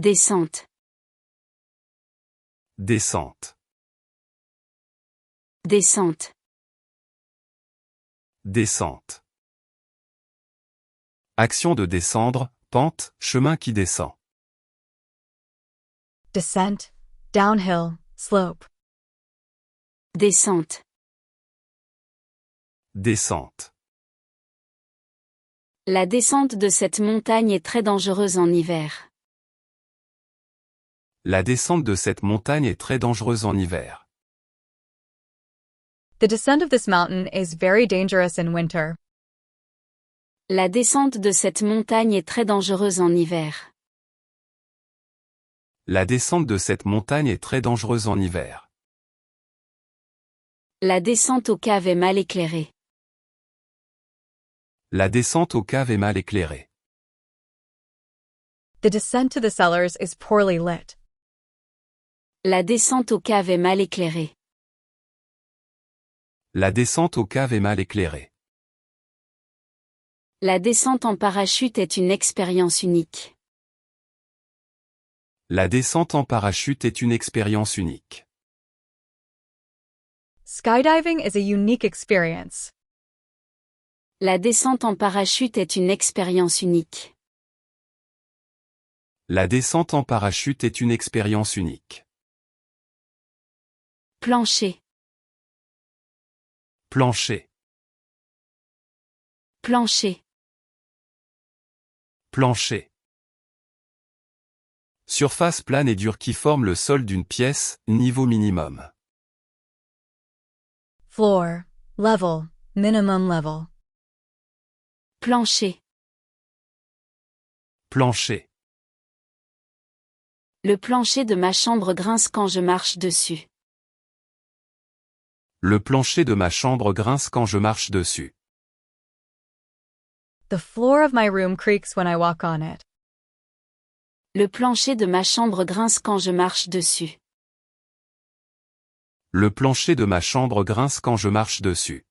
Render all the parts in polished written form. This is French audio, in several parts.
Descente. Descente. Descente. Descente. Action de descendre, pente, chemin qui descend. Descent, downhill, slope. Descente. Descente. La descente de cette montagne est très dangereuse en hiver. La descente de cette montagne est très dangereuse en hiver. The descent of this mountain is very dangerous in winter. La descente de cette montagne est très dangereuse en hiver. La descente de cette montagne est très dangereuse en hiver. La descente aux caves est mal éclairée. La descente aux caves est mal éclairée. The descent to the cellars is poorly lit. La descente aux caves est mal éclairée. La descente aux caves est mal éclairée. La descente en parachute est une expérience unique. La descente en parachute est une expérience unique. Skydiving is a unique experience. La descente en parachute est une expérience unique. La descente en parachute est une expérience unique. Plancher. Plancher. Plancher. Plancher. Surface plane et dure qui forme le sol d'une pièce, niveau minimum. Floor, level, minimum level. Plancher. Plancher. Le plancher de ma chambre grince quand je marche dessus. Le plancher de ma chambre grince quand je marche dessus. The floor of my room creaks when I walk on it. Le plancher de ma chambre grince quand je marche dessus. Le plancher de ma chambre grince quand je marche dessus.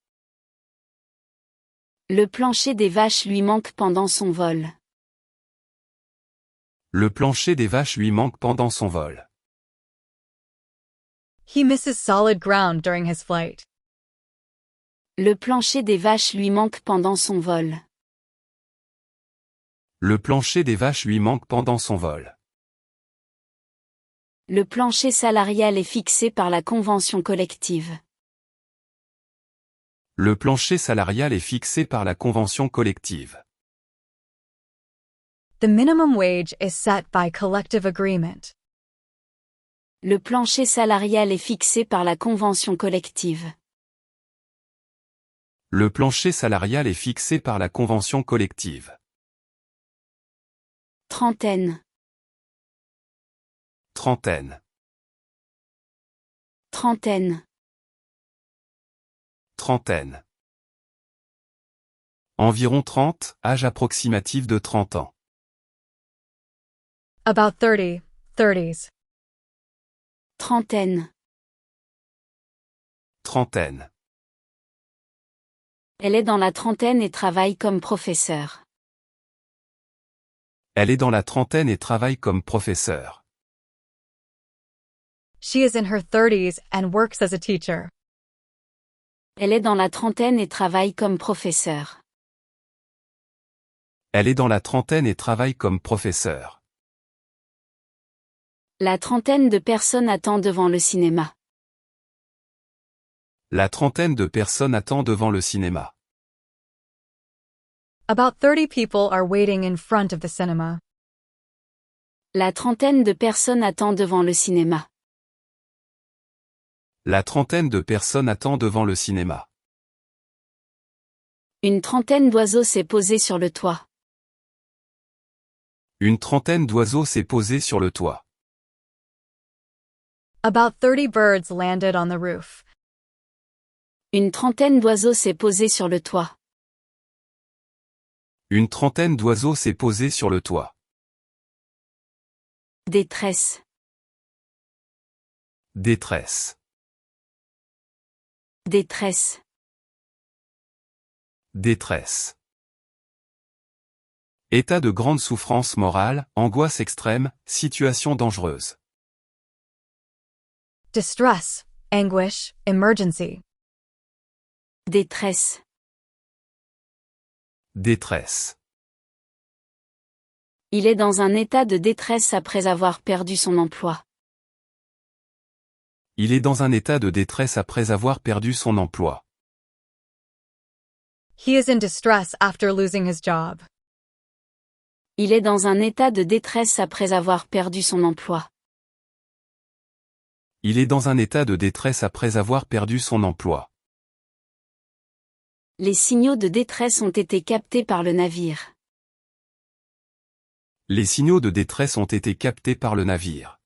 Le plancher des vaches lui manque pendant son vol. Le plancher des vaches lui manque pendant son vol. He misses solid ground during his flight. Le plancher des vaches lui manque pendant son vol. Le plancher des vaches lui manque pendant son vol. Le plancher salarial est fixé par la convention collective. Le plancher salarial est fixé par la convention collective. The minimum wage is set by collective agreement. Le plancher salarial est fixé par la convention collective. Le plancher salarial est fixé par la convention collective. Trentaine. Trentaine. Trentaine. Trentaine. Environ 30, âge approximatif de 30 ans. About 30, 30s. Trentaine. Trentaine. Elle est dans la trentaine et travaille comme professeure. Elle est dans la trentaine et travaille comme professeur. She is in her 30s and works as a teacher. Elle est dans la trentaine et travaille comme professeure. Elle est dans la trentaine et travaille comme professeur. La trentaine de personnes attend devant le cinéma. La trentaine de personnes attend devant le cinéma. About 30 people are waiting in front of the cinema. La trentaine de personnes attend devant le cinéma. La trentaine de personnes attend devant le cinéma. Une trentaine d'oiseaux s'est posée sur le toit. Une trentaine d'oiseaux s'est posée sur le toit. About 30 birds landed on the roof. Une trentaine d'oiseaux s'est posée sur le toit. Une trentaine d'oiseaux s'est posée sur le toit. Détresse. Détresse. Détresse. Détresse. État de grande souffrance morale, angoisse extrême, situation dangereuse. Distress, anguish, emergency. Détresse. Détresse. Il est dans un état de détresse après avoir perdu son emploi. Il est dans un état de détresse après avoir perdu son emploi. He is in distress after losing his job. Il est dans un état de détresse après avoir perdu son emploi. Il est dans un état de détresse après avoir perdu son emploi. Les signaux de détresse ont été captés par le navire. Les signaux de détresse ont été captés par le navire.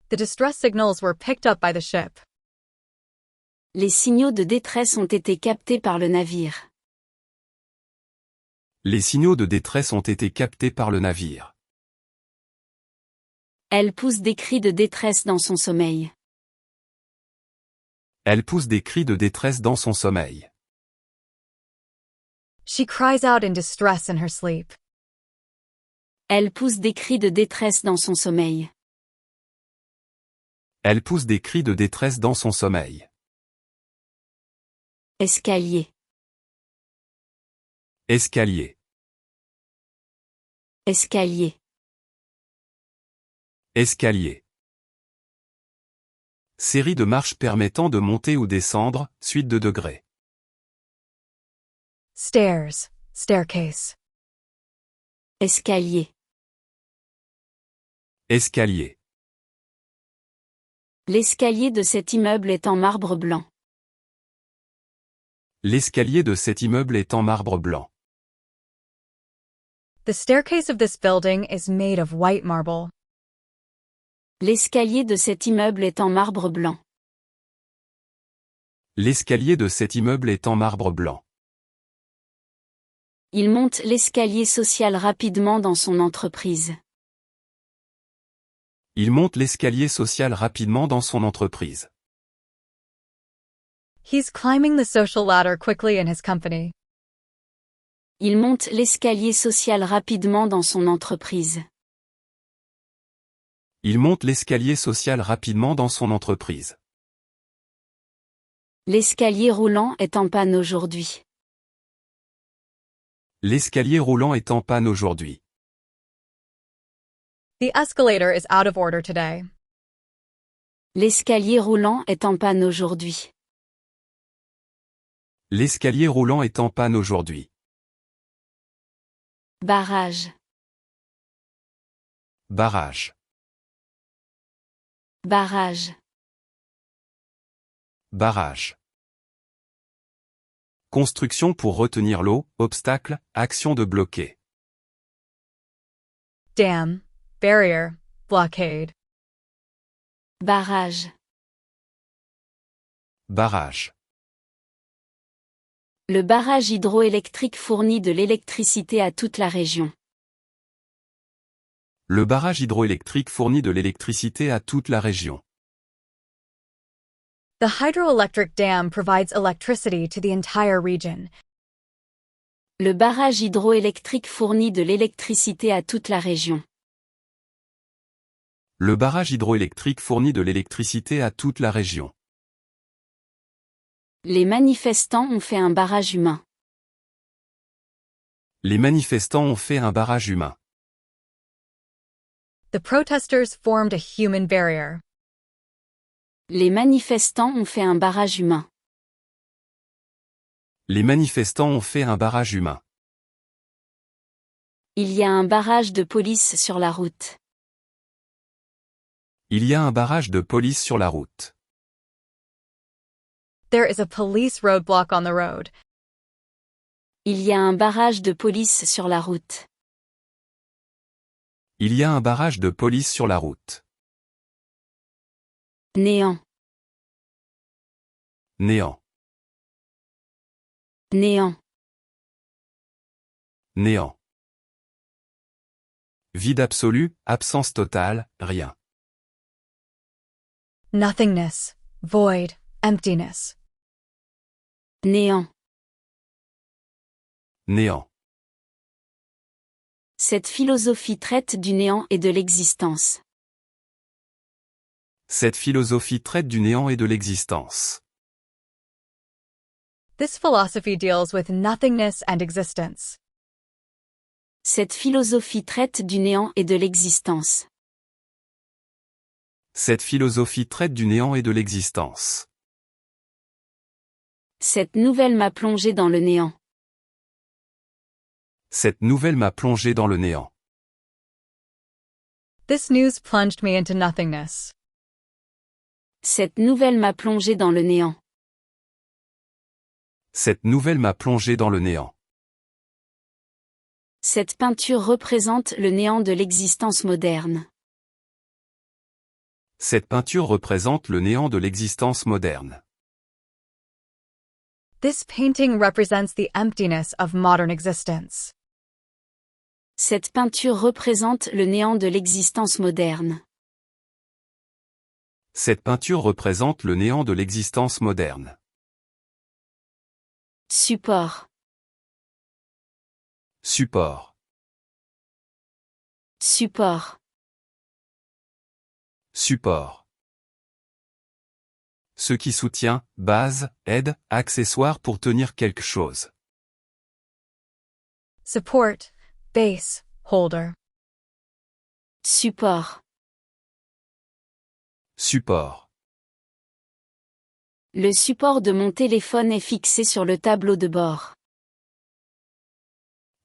The distress signals were picked up by the ship. Les signaux de détresse ont été captés par le navire. Les signaux de détresse ont été captés par le navire. Elle pousse des cris de détresse dans son sommeil. Elle pousse des cris de détresse dans son sommeil. She cries out in distress in her sleep. Elle pousse des cris de détresse dans son sommeil. Elle pousse des cris de détresse dans son sommeil. Escalier. Escalier. Escalier. Escalier. Série de marches permettant de monter ou descendre, suite de degrés. Stairs, staircase. Escalier. Escalier. L'escalier de cet immeuble est en marbre blanc. L'escalier de cet immeuble est en marbre blanc. The staircase of this building is made of white marble. L'escalier de cet immeuble est en marbre blanc. L'escalier de cet immeuble est en marbre blanc. Il monte l'escalier social rapidement dans son entreprise. Il monte l'escalier social rapidement dans son entreprise. He's climbing the social ladder quickly in his company. Il monte l'escalier social rapidement dans son entreprise. Il monte l'escalier social rapidement dans son entreprise. L'escalier roulant est en panne aujourd'hui. L'escalier roulant est en panne aujourd'hui. The escalator is out of order today. L'escalier roulant est en panne aujourd'hui. L'escalier roulant est en panne aujourd'hui. Barrage. Barrage. Barrage. Barrage. Construction pour retenir l'eau, obstacle, action de bloquer. Dam, barrier, blockade. Barrage. Barrage. Le barrage hydroélectrique fournit de l'électricité à toute la région. Le barrage hydroélectrique fournit de l'électricité à toute la région. The hydroelectric dam provides electricity to the entire region. Le barrage hydroélectrique fournit de l'électricité à toute la région. Le barrage hydroélectrique fournit de l'électricité à toute la région. Les manifestants ont fait un barrage humain. Les manifestants ont fait un barrage humain. The protesters formed a human barrier. Les manifestants ont fait un barrage humain. Les manifestants ont fait un barrage humain. Il y a un barrage de police sur la route. Il y a un barrage de police sur la route. There is a police roadblock on the road. Il y a un barrage de police sur la route. Il y a un barrage de police sur la route. Néant. Néant. Néant. Néant. Vide absolu, absence totale, rien. Nothingness, void, emptiness. Néant. Néant. Cette philosophie traite du néant et de l'existence. Cette philosophie traite du néant et de l'existence. This philosophy deals with nothingness and existence. Cette philosophie traite du néant et de l'existence. Cette philosophie traite du néant et de l'existence. Cette nouvelle m'a plongé dans le néant. Cette nouvelle m'a plongé dans le néant. This news plunged me into nothingness. Cette nouvelle m'a plongé dans le néant. Cette nouvelle m'a plongé dans le néant. Cette peinture représente le néant de l'existence moderne. Cette peinture représente le néant de l'existence moderne. This painting represents the emptiness of modern existence. Cette peinture représente le néant de l'existence moderne. Cette peinture représente le néant de l'existence moderne. Support. Support. Support. Support. Ce qui soutient, base, aide, accessoire pour tenir quelque chose. Support, base, holder. Support. Support. Le support de mon téléphone est fixé sur le tableau de bord.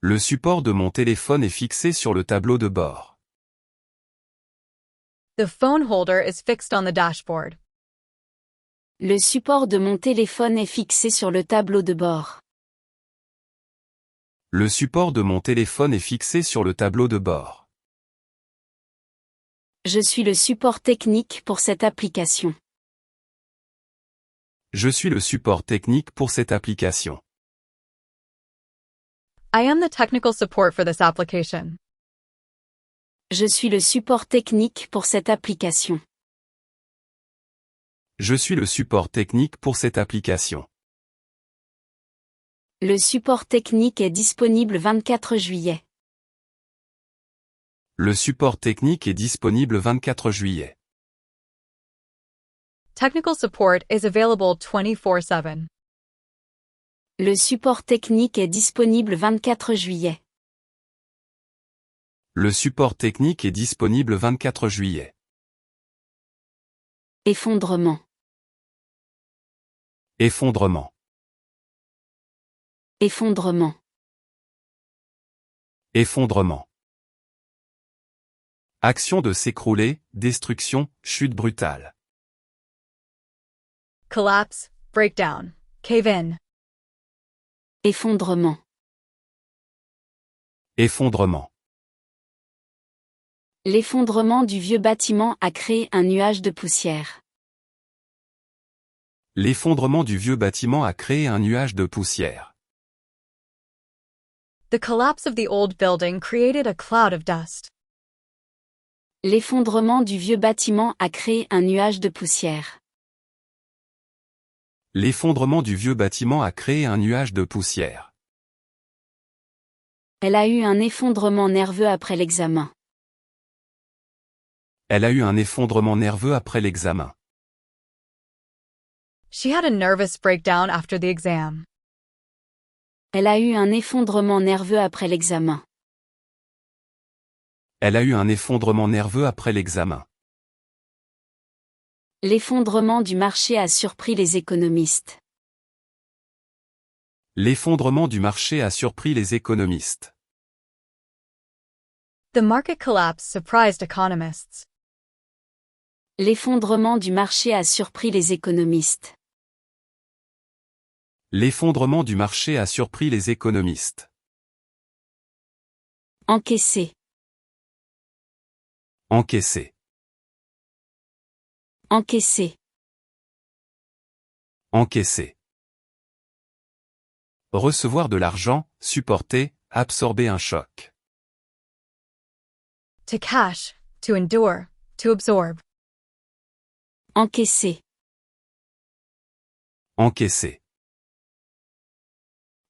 Le support de mon téléphone est fixé sur le tableau de bord. The phone holder is fixed on the dashboard. Le support de mon téléphone est fixé sur le tableau de bord. Le support de mon téléphone est fixé sur le tableau de bord. Je suis le support technique pour cette application. Je suis le support technique pour cette application. I am the technical support for this application. Je suis le support technique pour cette application. Je suis le support technique pour cette application. Le support technique est disponible 24 juillet. Le support technique est disponible 24 juillet. Technical support is available 24/7. Le support technique est disponible 24 juillet. Le support technique est disponible 24 juillet. Effondrement. Effondrement. Effondrement. Effondrement. Action de s'écrouler, destruction, chute brutale. Collapse, breakdown, cave in. Effondrement. Effondrement. L'effondrement du vieux bâtiment a créé un nuage de poussière. L'effondrement du vieux bâtiment a créé un nuage de poussière. The collapse of the old building created a cloud of dust. L'effondrement du vieux bâtiment a créé un nuage de poussière. L'effondrement du vieux bâtiment a créé un nuage de poussière. Elle a eu un effondrement nerveux après l'examen. Elle a eu un effondrement nerveux après l'examen. She had a nervous breakdown after the exam. Elle a eu un effondrement nerveux après l'examen. Elle a eu un effondrement nerveux après l'examen. L'effondrement du marché a surpris les économistes. L'effondrement du marché a surpris les économistes. The market collapse surprised economists. L'effondrement du marché a surpris les économistes. L'effondrement du marché a surpris les économistes. Encaisser. Encaisser. Encaisser. Encaisser. Recevoir de l'argent, supporter, absorber un choc. To cash, to endure, to absorb. Encaisser. Encaisser.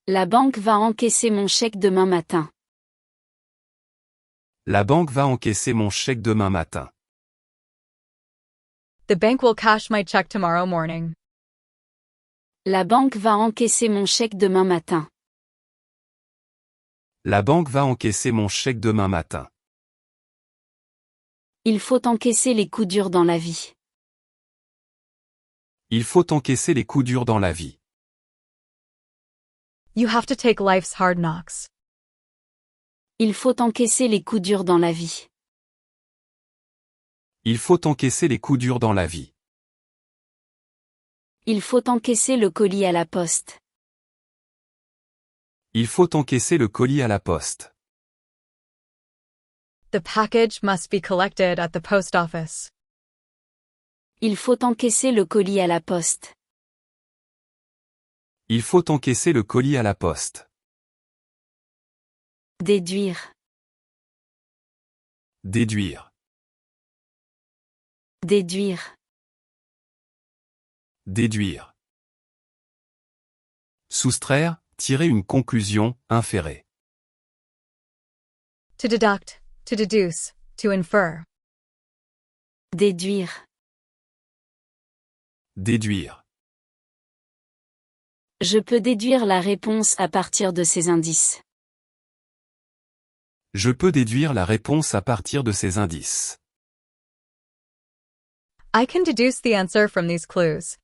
La banque va encaisser mon chèque demain matin. La banque va encaisser mon chèque demain matin. The bank will cash my check tomorrow morning. La banque va encaisser mon chèque demain matin. La banque va encaisser mon chèque demain matin. Il faut encaisser les coups durs dans la vie. Il faut encaisser les coups durs dans la vie. You have to take life's hard knocks. Il faut encaisser les coups durs dans la vie. Il faut encaisser les coups durs dans la vie. Il faut encaisser le colis à la poste. Il faut encaisser le colis à la poste. The package must be collected at the post office. Il faut encaisser le colis à la poste. Il faut encaisser le colis à la poste. Déduire. Déduire. Déduire. Déduire. Soustraire, tirer une conclusion, inférer. To deduct, to deduce, to infer. Déduire. Déduire. Je peux déduire la réponse à partir de ces indices. Je peux déduire la réponse à partir de ces indices. I can deduce the answer from these clues.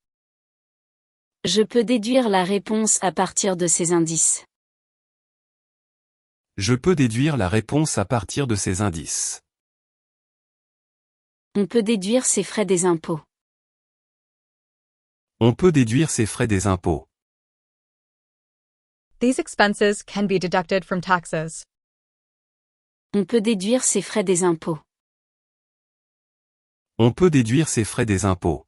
Je peux déduire la réponse à partir de ces indices. Je peux déduire la réponse à partir de ces indices. On peut déduire ses frais des impôts. On peut déduire ses frais des impôts. These expenses can be deducted from taxes. On peut déduire ses frais des impôts. On peut déduire ses frais des impôts.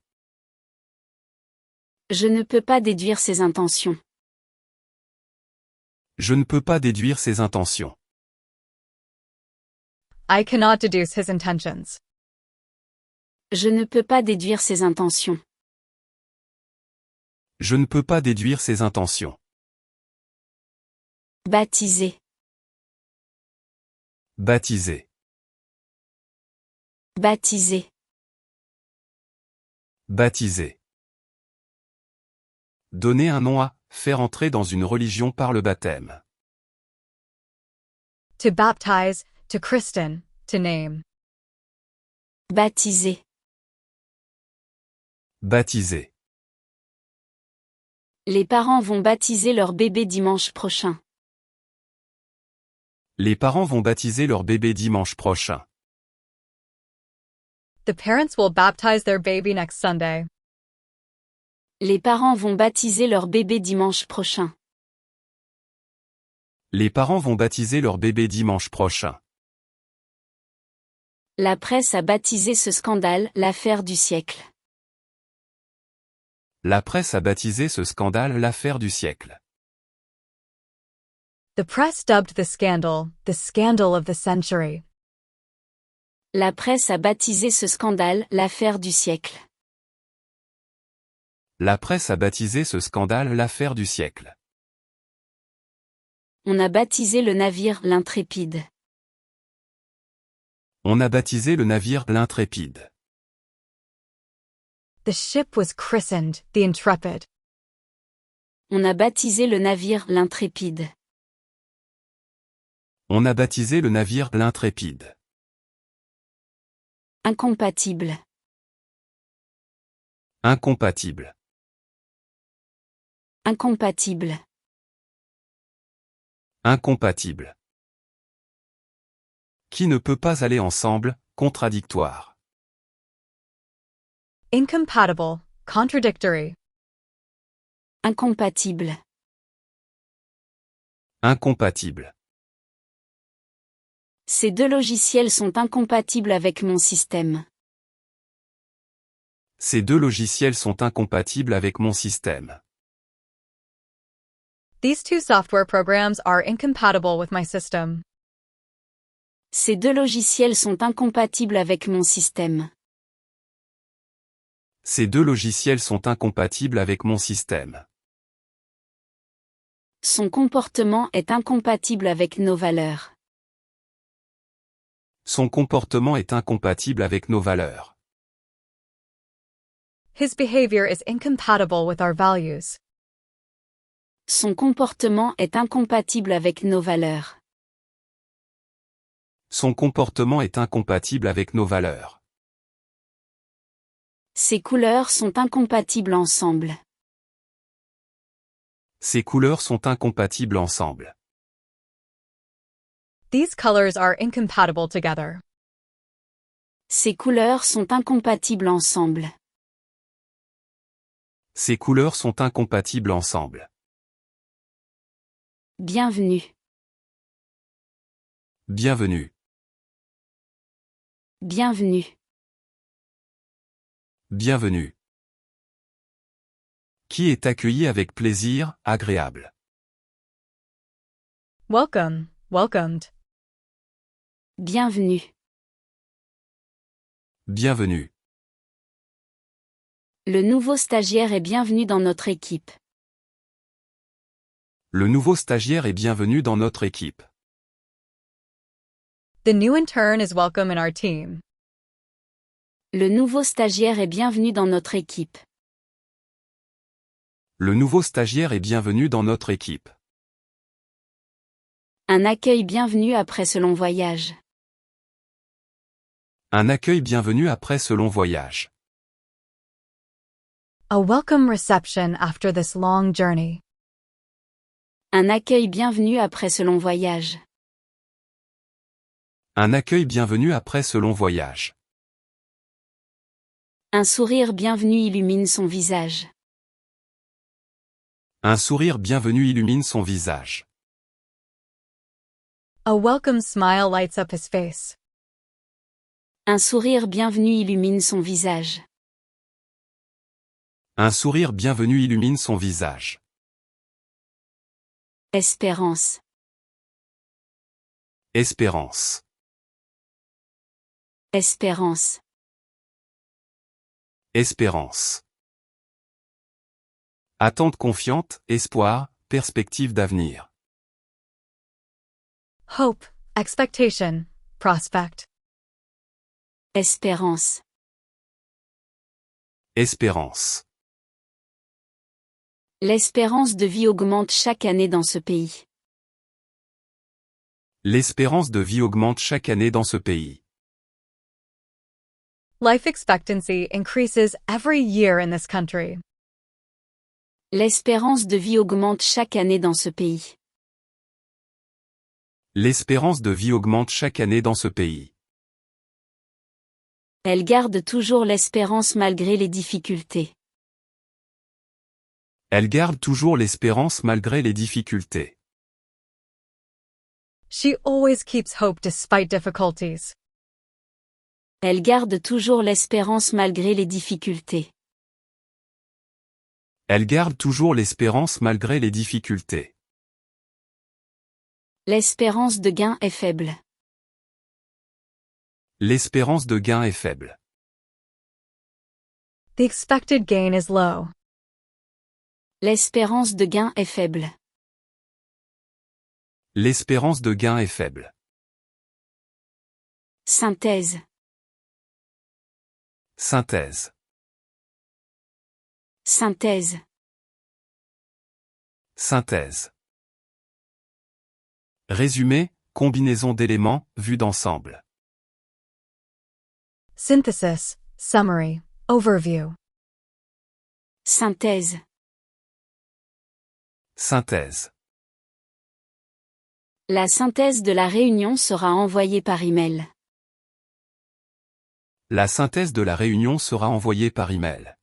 Je ne peux pas déduire ses intentions. Je ne peux pas déduire ses intentions. I cannot deduce his intentions. Je ne peux pas déduire ses intentions. Je ne peux pas déduire ses intentions. Baptiser. Baptiser. Baptiser. Baptiser. Donner un nom à, faire entrer dans une religion par le baptême. To baptize, to christen, to name. Baptiser. Baptiser. Les parents vont baptiser leur bébé dimanche prochain. Les parents vont baptiser leur bébé dimanche prochain. The parents will baptize their baby next Sunday. Les parents vont baptiser leur bébé dimanche prochain. Les parents vont baptiser leur bébé dimanche prochain. La presse a baptisé ce scandale l'affaire du siècle. La presse a baptisé ce scandale l'affaire du siècle. The press dubbed the scandal of the century. La presse a baptisé ce scandale l'affaire du siècle. La presse a baptisé ce scandale l'affaire du siècle. On a baptisé le navire l'Intrépide. On a baptisé le navire l'Intrépide. The ship was christened the Intrepid. On a baptisé le navire l'Intrépide. On a baptisé le navire l'Intrépide. Incompatible. Incompatible. Incompatible. Incompatible. Qui ne peut pas aller ensemble, contradictoire. Incompatible, contradictory. Incompatible. Incompatible. Ces deux logiciels sont incompatibles avec mon système. Ces deux logiciels sont incompatibles avec mon système. These two software programs are incompatible with my system. Ces deux logiciels sont incompatibles avec mon système. Ces deux logiciels sont incompatibles avec mon système. Son comportement est incompatible avec nos valeurs. Son comportement est incompatible avec nos valeurs. His behavior is incompatible with our values. Son comportement est incompatible avec nos valeurs. Son comportement est incompatible avec nos valeurs. Ses couleurs sont incompatibles ensemble. Ces couleurs sont incompatibles ensemble. These colors are incompatible together. Ces couleurs sont incompatibles ensemble. Ces couleurs sont incompatibles ensemble. Bienvenue. Bienvenue. Bienvenue. Bienvenue. Qui est accueilli avec plaisir, agréable. Welcome, welcomed. Bienvenue. Bienvenue. Le nouveau stagiaire est bienvenu dans notre équipe. Le nouveau stagiaire est bienvenu dans notre équipe. The new intern is welcome in our team. Le nouveau stagiaire est bienvenu dans notre équipe. Le nouveau stagiaire est bienvenu dans notre équipe. Un accueil bienvenu après ce long voyage. Un accueil bienvenu après ce long voyage. A welcome reception after this long journey. Un accueil bienvenu après ce long voyage. Un accueil bienvenu après ce long voyage. Un sourire bienvenu illumine son visage. Un sourire bienvenu illumine son visage. A welcome smile lights up his face. Un sourire bienvenu illumine son visage. Un sourire bienvenu illumine son visage. Espérance. Espérance. Espérance. Espérance. Attente confiante, espoir, perspective d'avenir. Hope, expectation, prospect. Espérance. Espérance. L'espérance de vie augmente chaque année dans ce pays. L'espérance de vie augmente chaque année dans ce pays. Life expectancy increases every year in this country. L'espérance de vie augmente chaque année dans ce pays. L'espérance de vie augmente chaque année dans ce pays. Elle garde toujours l'espérance malgré les difficultés. Elle garde toujours l'espérance malgré les difficultés. She always keeps hope despite difficulties. Elle garde toujours l'espérance malgré les difficultés. Elle garde toujours l'espérance malgré les difficultés. L'espérance de gain est faible. L'espérance de gain est faible. The expected gain is low. L'espérance de gain est faible. L'espérance de gain est faible. Synthèse. Synthèse. Synthèse. Synthèse. Résumé, combinaison d'éléments, vue d'ensemble. Synthesis, summary, overview. Synthèse. Synthèse. La synthèse de la réunion sera envoyée par email. La synthèse de la réunion sera envoyée par email.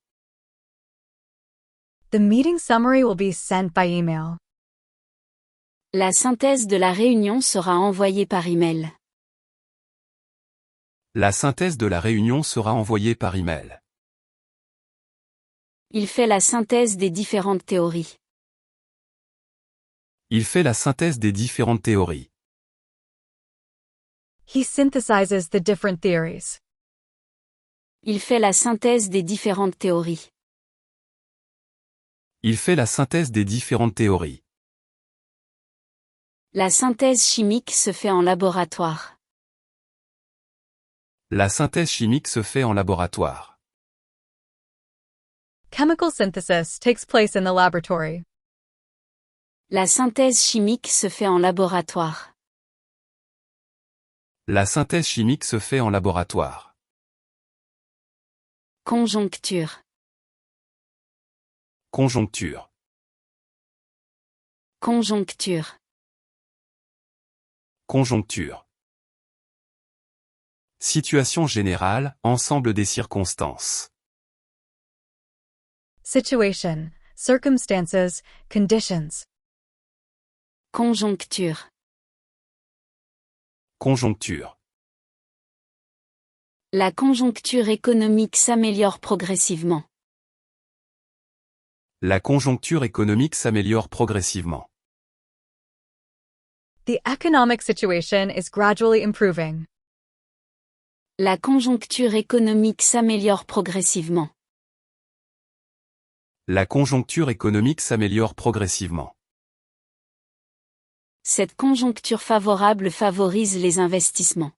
The meeting summary will be sent by email. La synthèse de la réunion sera envoyée par email. La synthèse de la réunion sera envoyée par email. Il fait la synthèse des différentes théories. Il fait la synthèse des différentes théories. He synthesizes the different theories. Il fait la synthèse des différentes théories. Il fait la synthèse des différentes théories. La synthèse chimique se fait en laboratoire. La synthèse chimique se fait en laboratoire. Chemical synthesis takes place in the laboratory. La synthèse chimique se fait en laboratoire. La synthèse chimique se fait en laboratoire. Conjoncture. Conjoncture. Conjoncture. Conjoncture. Situation générale, ensemble des circonstances. Situation, circumstances, conditions. Conjoncture. Conjoncture. La conjoncture économique s'améliore progressivement. La conjoncture économique s'améliore progressivement. The economic situation is gradually improving. La conjoncture économique s'améliore progressivement. La conjoncture économique s'améliore progressivement. Cette conjoncture favorable favorise les investissements.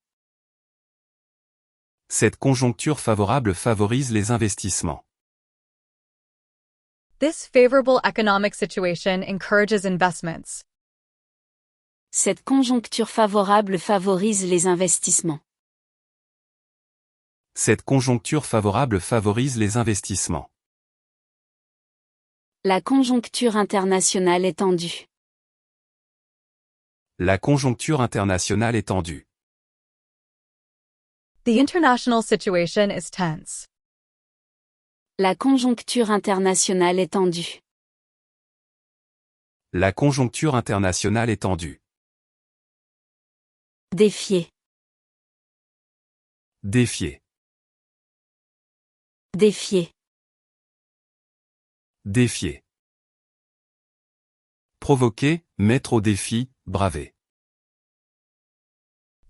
Cette conjoncture favorable favorise les investissements. This favorable economic situation encourages investments. Cette conjoncture favorable favorise les investissements. Cette conjoncture favorable favorise les investissements. La conjoncture internationale est tendue. La conjoncture internationale est tendue. The international situation is tense. La conjoncture internationale est tendue. La conjoncture internationale est tendue. Défier. Défier. Défier. Défier. Provoquer, mettre au défi, braver.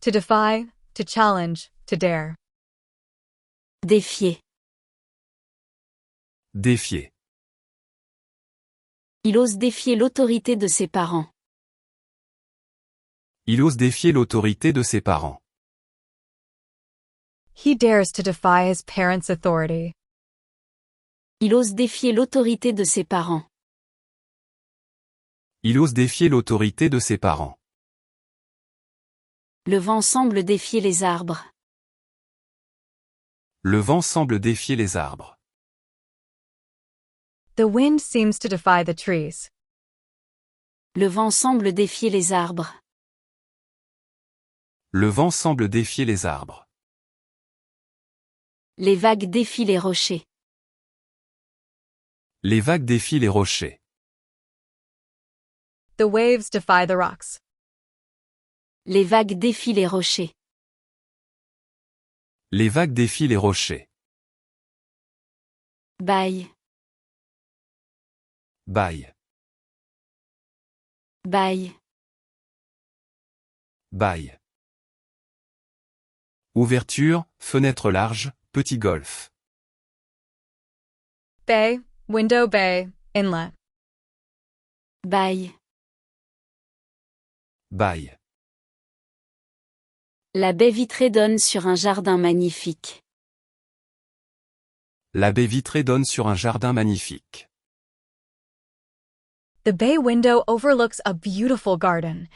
To defy, to challenge, to dare. Défier. Défier. Il ose défier l'autorité de ses parents. Il ose défier l'autorité de ses parents. He dares to defy his parents' authority. Il ose défier l'autorité de ses parents. Il ose défier l'autorité de ses parents. Le vent semble défier les arbres. Le vent semble défier les arbres. The wind seems to defy the trees. Le vent semble défier les arbres. Le vent semble défier les arbres. Les vagues défient les rochers. Les vagues défient les rochers. The waves defy the rocks. Les vagues défient les rochers. Les vagues défient les rochers. Bail. Bail. Bail. Bail. Ouverture, fenêtre large, petit golfe. Bay, window bay, inlet. Bail. Bail. La baie vitrée donne sur un jardin magnifique. La baie vitrée donne sur un jardin magnifique. The bay window overlooks a beautiful garden.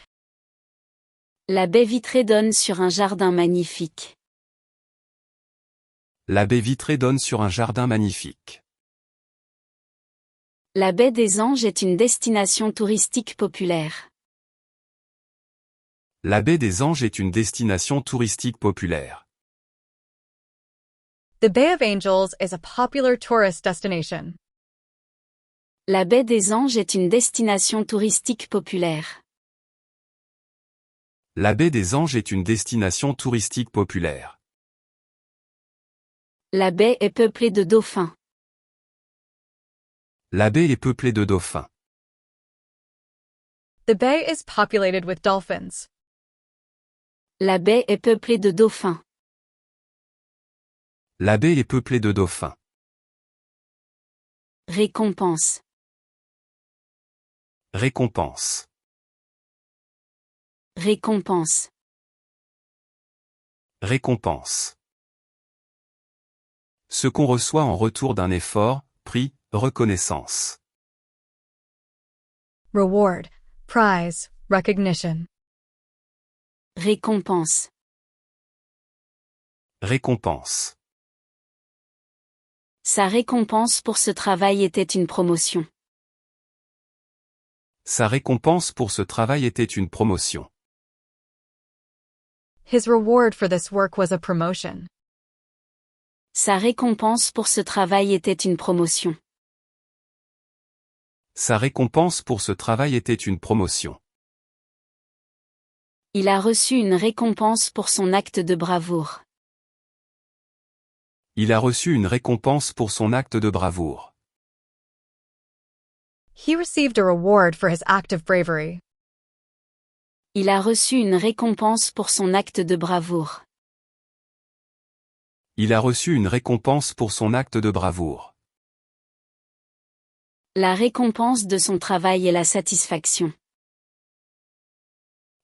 La baie vitrée donne sur un jardin magnifique. La baie vitrée donne sur un jardin magnifique. La baie des Anges est une destination touristique populaire. La baie des Anges est une destination touristique populaire. The Bay of Angels is a popular tourist destination. La baie des Anges est une destination touristique populaire. La baie des Anges est une destination touristique populaire. La baie est peuplée de dauphins. La baie est peuplée de dauphins. The bay is populated with dolphins. La baie est peuplée de dauphins. La baie est peuplée de dauphins. Récompense. Récompense. Récompense. Récompense. Ce qu'on reçoit en retour d'un effort, prix, reconnaissance. Reward, prize, recognition. Récompense. Récompense. Sa récompense pour ce travail était une promotion. Sa récompense pour ce travail était une promotion. His reward for this work was a promotion. Sa récompense pour ce travail était une promotion. Sa récompense pour ce travail était une promotion. Il a reçu une récompense pour son acte de bravoure. Il a reçu une récompense pour son acte de bravoure. He received a reward for his act of bravery. Il a reçu une récompense pour son acte de bravoure. Il a reçu une récompense pour son acte de bravoure. La récompense de son travail est la satisfaction.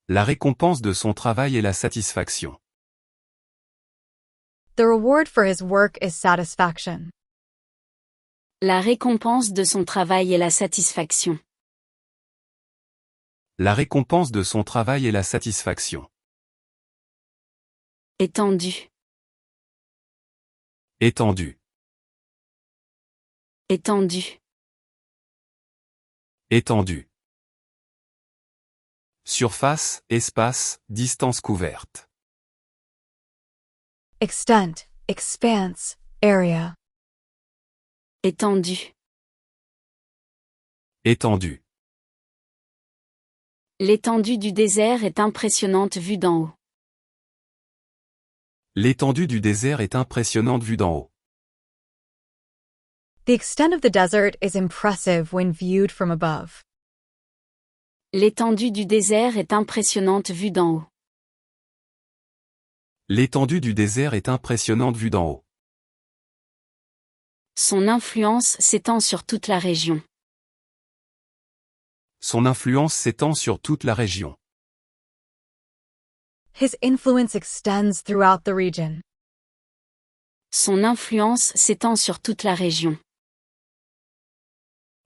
La récompense de son travail est la satisfaction. The reward for his work is satisfaction. La récompense de son travail est la satisfaction. La récompense de son travail est la satisfaction. Étendu. Étendu. Étendu. Étendu. Surface, espace, distance couverte. Extent, expanse, area. Étendu. Étendu. L'étendue du désert est impressionnante vue d'en haut. L'étendue du désert est impressionnante vue d'en haut. The extent of the desert is impressive when viewed from above. L'étendue du désert est impressionnante vue d'en haut. L'étendue du désert est impressionnante vue d'en haut. Son influence s'étend sur toute la région. Son influence s'étend sur toute la région. His influence extends throughout the region. Son influence s'étend sur toute la région.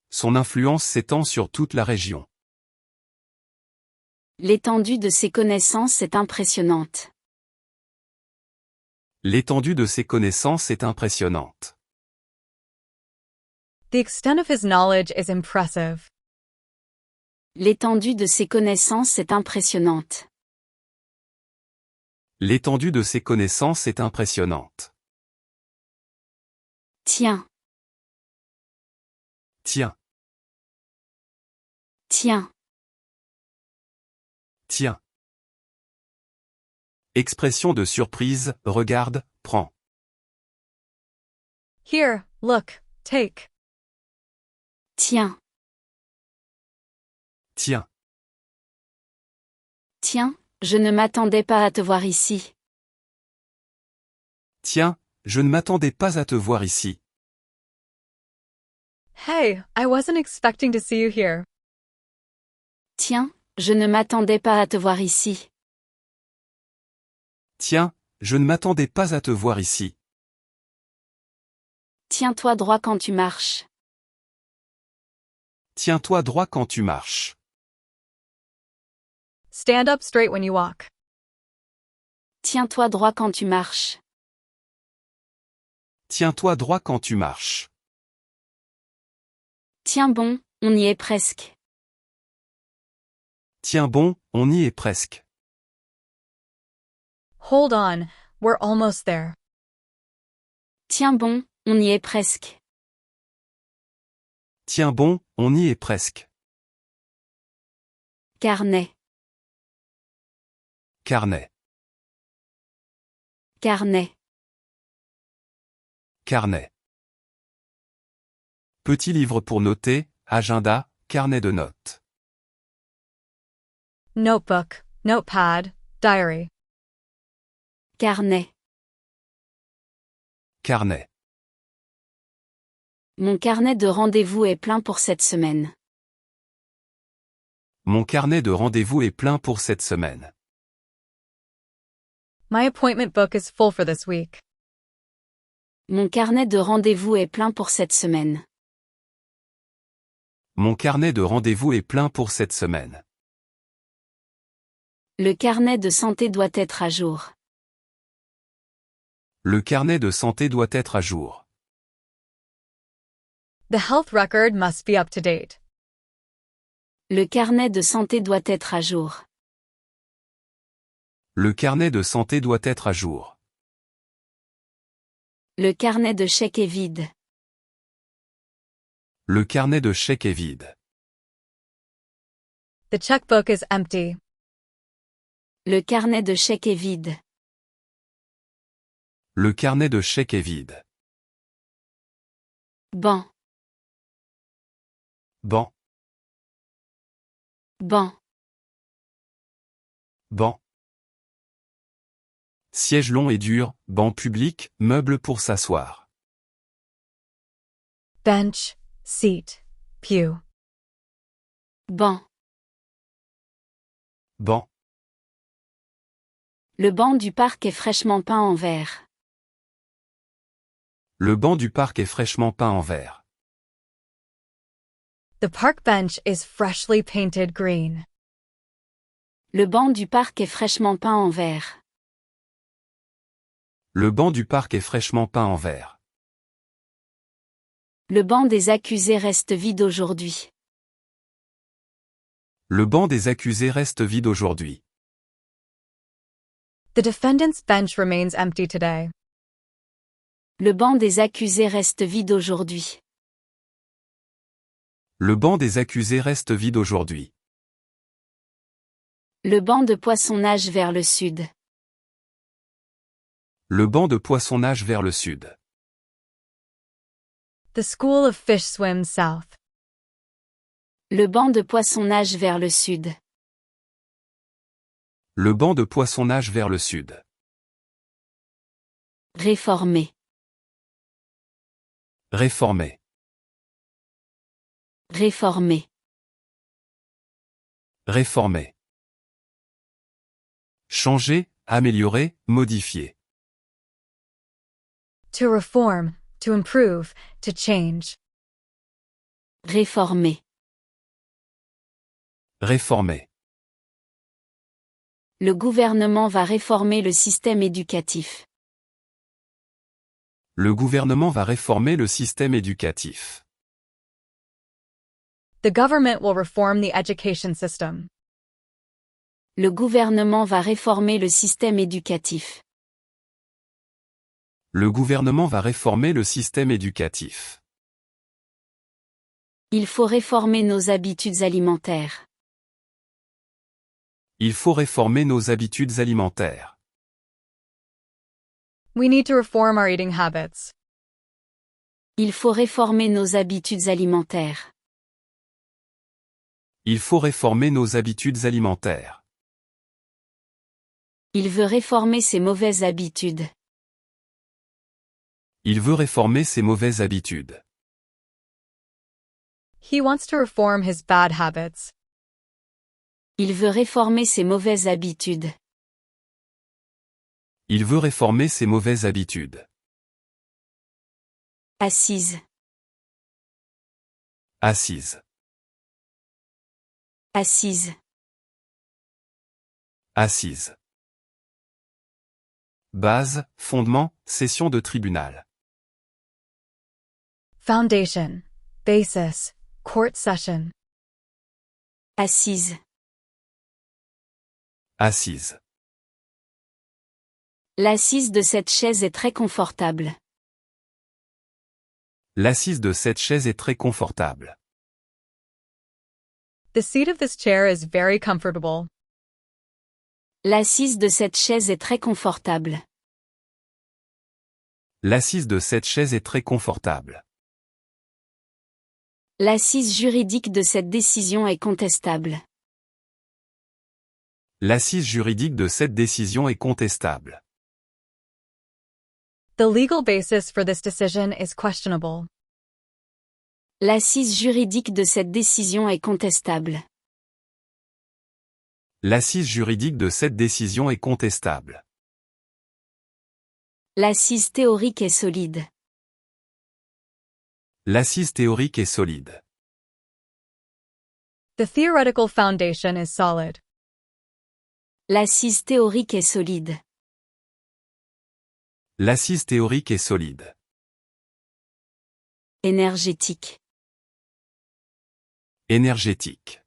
Son influence s'étend sur toute la région. L'étendue de ses connaissances est impressionnante. L'étendue de ses connaissances est impressionnante. The extent of his knowledge is impressive. L'étendue de ses connaissances est impressionnante. L'étendue de ses connaissances est impressionnante. Tiens. Tiens. Tiens. Tiens. Expression de surprise, regarde, prends. Here, look, take. Tiens. Tiens. Tiens, je ne m'attendais pas à te voir ici. Tiens, je ne m'attendais pas à te voir ici. Hey, I wasn't expecting to see you here. Tiens, je ne m'attendais pas à te voir ici. Tiens, je ne m'attendais pas à te voir ici. Tiens-toi droit quand tu marches. Tiens-toi droit quand tu marches. Stand up straight when you walk. Tiens-toi droit quand tu marches. Tiens-toi droit quand tu marches. Tiens bon, on y est presque. Tiens bon, on y est presque. Hold on, we're almost there. Tiens bon, on y est presque. Tiens bon, on y est presque. Carnet. Carnet. Carnet. Carnet. Petit livre pour noter, agenda, carnet de notes. Notebook, notepad, diary. Carnet. Carnet. Mon carnet de rendez-vous est plein pour cette semaine. Mon carnet de rendez-vous est plein pour cette semaine. My appointment book is full for this week. Mon carnet de rendez-vous est plein pour cette semaine. Mon carnet de rendez-vous est plein pour cette semaine. Le carnet de santé doit être à jour. Le carnet de santé doit être à jour. The health record must be up to date. Le carnet de santé doit être à jour. Le carnet de santé doit être à jour. Le carnet de chèques est vide. Le carnet de chèques est vide. The checkbook is empty. Le carnet de chèques est vide. Le carnet de chèques est vide. Banc. Banc. Banc. Banc. Siège long et dur, banc public, meuble pour s'asseoir. Bench, seat, pew. Banc. Banc. Le banc du parc est fraîchement peint en vert. Le banc du parc est fraîchement peint en vert. The park bench is freshly painted green. Le banc du parc est fraîchement peint en vert. Le banc du parc est fraîchement peint en vert. Le banc des accusés reste vide aujourd'hui. Le banc des accusés reste vide aujourd'hui. The defendant's bench remains empty today. Le banc des accusés reste vide aujourd'hui. Le banc des accusés reste vide aujourd'hui. Le banc de poissonnage vers le sud. Le banc de poissonnage vers le sud. The school of fish swims south. Le banc de poissonnage vers le sud. Le banc de poissonnage vers le sud. Réformer. Réformer. Réformer. Réformer. Changer, améliorer, modifier. To reform, to improve, to change. Réformer. Réformer. Le gouvernement va réformer le système éducatif. Le gouvernement va réformer le système éducatif. The government will reform the education system. Le gouvernement va réformer le système éducatif. Le gouvernement va réformer le système éducatif. Il faut réformer nos habitudes alimentaires. Il faut réformer nos habitudes alimentaires. We need to reform our eating habits. Il faut réformer nos habitudes alimentaires. Il faut réformer nos habitudes alimentaires. Il veut réformer ses mauvaises habitudes. Il veut réformer ses mauvaises habitudes. He wants to reform his bad habits. Il veut réformer ses mauvaises habitudes. Il veut réformer ses mauvaises habitudes. Assise. Assise. Assise. Assise. Base, fondement, session de tribunal. Foundation, basis, court session. Assise. Assise. L'assise de cette chaise est très confortable. L'assise de cette chaise est très confortable. The seat of this chair is very comfortable. L'assise de cette chaise est très confortable. L'assise de cette chaise est très confortable. L'assise juridique de cette décision est contestable. L'assise juridique de cette décision est contestable. The legal basis for this decision is questionable. L'assise juridique de cette décision est contestable. L'assise juridique de cette décision est contestable. L'assise théorique est solide. L'assise théorique est solide. The theoretical foundation is solid. L'assise théorique est solide. L'assise théorique est solide. Énergétique. Énergétique.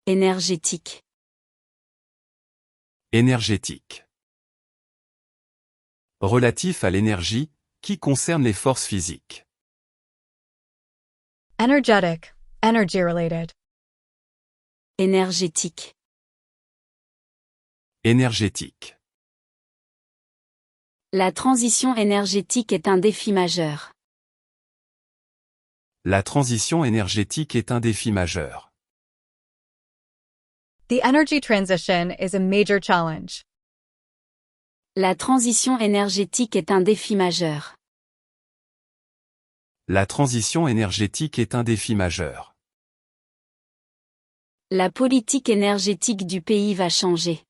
Énergétique. Énergétique. Relatif à l'énergie, qui concerne les forces physiques. Energetic, energy related. Énergétique. Énergétique. La transition énergétique est un défi majeur. La transition énergétique est un défi majeur. The energy transition is a major challenge. La transition énergétique est un défi majeur. La transition énergétique est un défi majeur. La politique énergétique du pays va changer.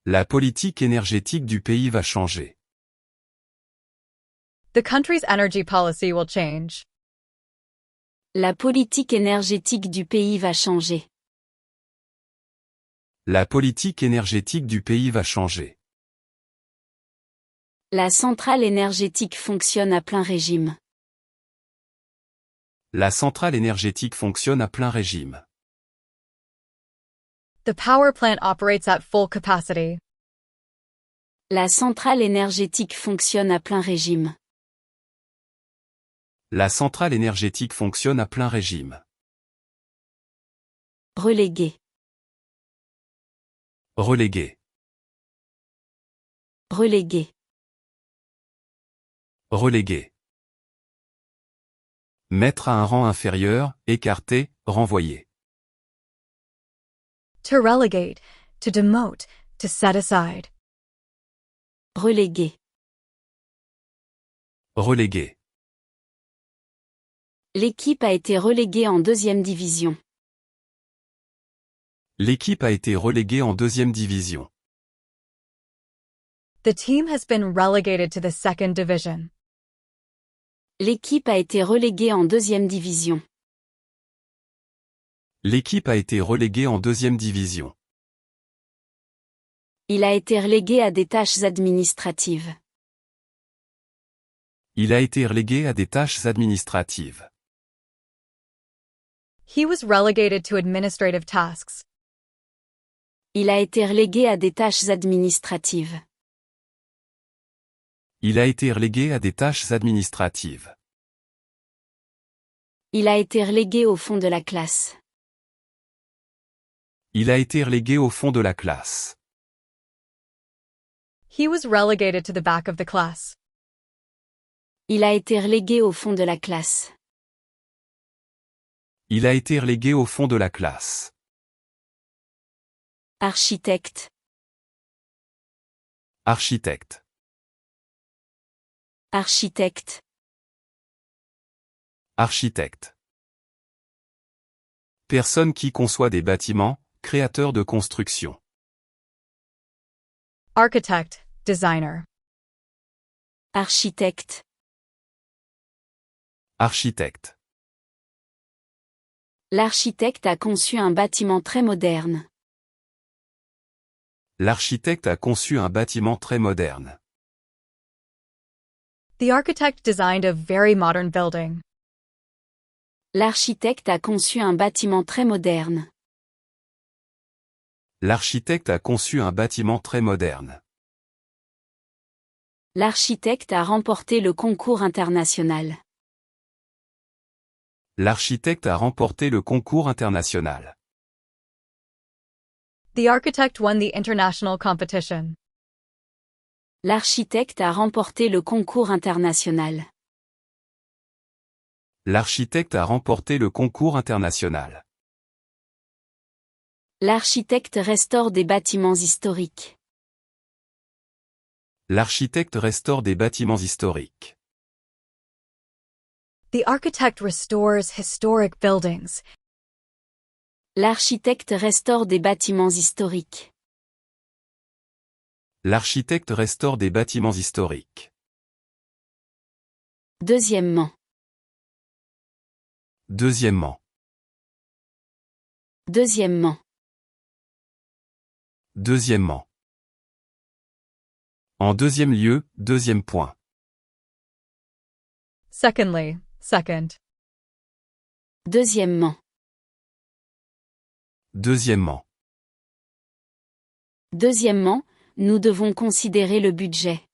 La politique énergétique du pays va changer. The country's energy policy will change. La politique énergétique du pays va changer. La politique énergétique du pays va changer. La centrale énergétique fonctionne à plein régime. La centrale énergétique fonctionne à plein régime. The power plant operates at full capacity. La centrale énergétique fonctionne à plein régime. La centrale énergétique fonctionne à plein régime. Relégué. Relégué. Relégué. Relégué. Mettre à un rang inférieur, écarter, renvoyer. To relegate, to demote, to set aside. Relégué. Relégué. L'équipe a été reléguée en deuxième division. L'équipe a été reléguée en deuxième division. The team has been relegated to the second division. L'équipe a été reléguée en deuxième division. L'équipe a été reléguée en deuxième division. Il a été relégué à des tâches administratives. Il a été relégué à des tâches administratives. He was relegated to administrative tasks. Il a été relégué à des tâches administratives. Il a été relégué à des tâches administratives. Il a été relégué au fond de la classe. Il a été relégué au fond de la classe. He was relegated to the back of the class. Il a été relégué au fond de la classe. Il a été relégué au fond de la classe. Architecte. Architecte. Architecte. Architecte. Personne qui conçoit des bâtiments, créateur de construction. Architect, designer. Architecte. Architecte. L'architecte a conçu un bâtiment très moderne. L'architecte a conçu un bâtiment très moderne. The architect designed a very modern building. L'architecte a conçu un bâtiment très moderne. L'architecte a conçu un bâtiment très moderne. L'architecte a remporté le concours international. L'architecte a remporté le concours international. The architect won the international competition. L'architecte a remporté le concours international. L'architecte a remporté le concours international. L'architecte restaure des bâtiments historiques. L'architecte restaure des bâtiments historiques. The architect restores historic buildings. L'architecte restaure des bâtiments historiques. L'architecte restaure des bâtiments historiques. Deuxièmement. Deuxièmement. Deuxièmement. Deuxièmement. En deuxième lieu, deuxième point. Secondly, second. Deuxièmement. Deuxièmement. Deuxièmement, nous devons considérer le budget.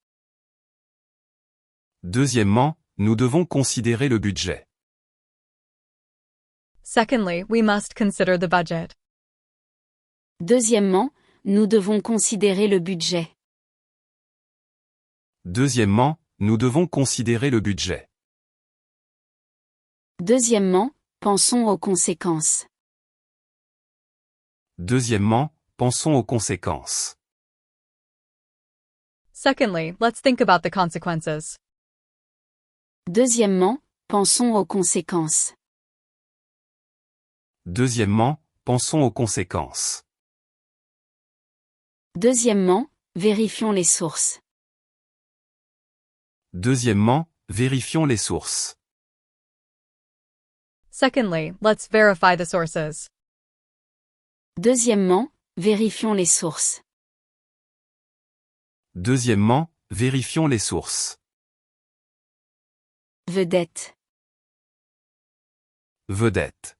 Deuxièmement, nous devons considérer le budget. Secondly, we must consider the budget. Deuxièmement, nous devons considérer le budget. Deuxièmement, nous devons considérer le budget. Deuxièmement, pensons aux conséquences. Deuxièmement, pensons aux conséquences. Secondly, let's think about the consequences. Deuxièmement, pensons aux conséquences. Deuxièmement, pensons aux conséquences. Deuxièmement, vérifions les sources. Deuxièmement, vérifions les sources. Secondly, let's verify the sources. Deuxièmement, vérifions les sources. Deuxièmement, vérifions les sources. Vedette. Vedette.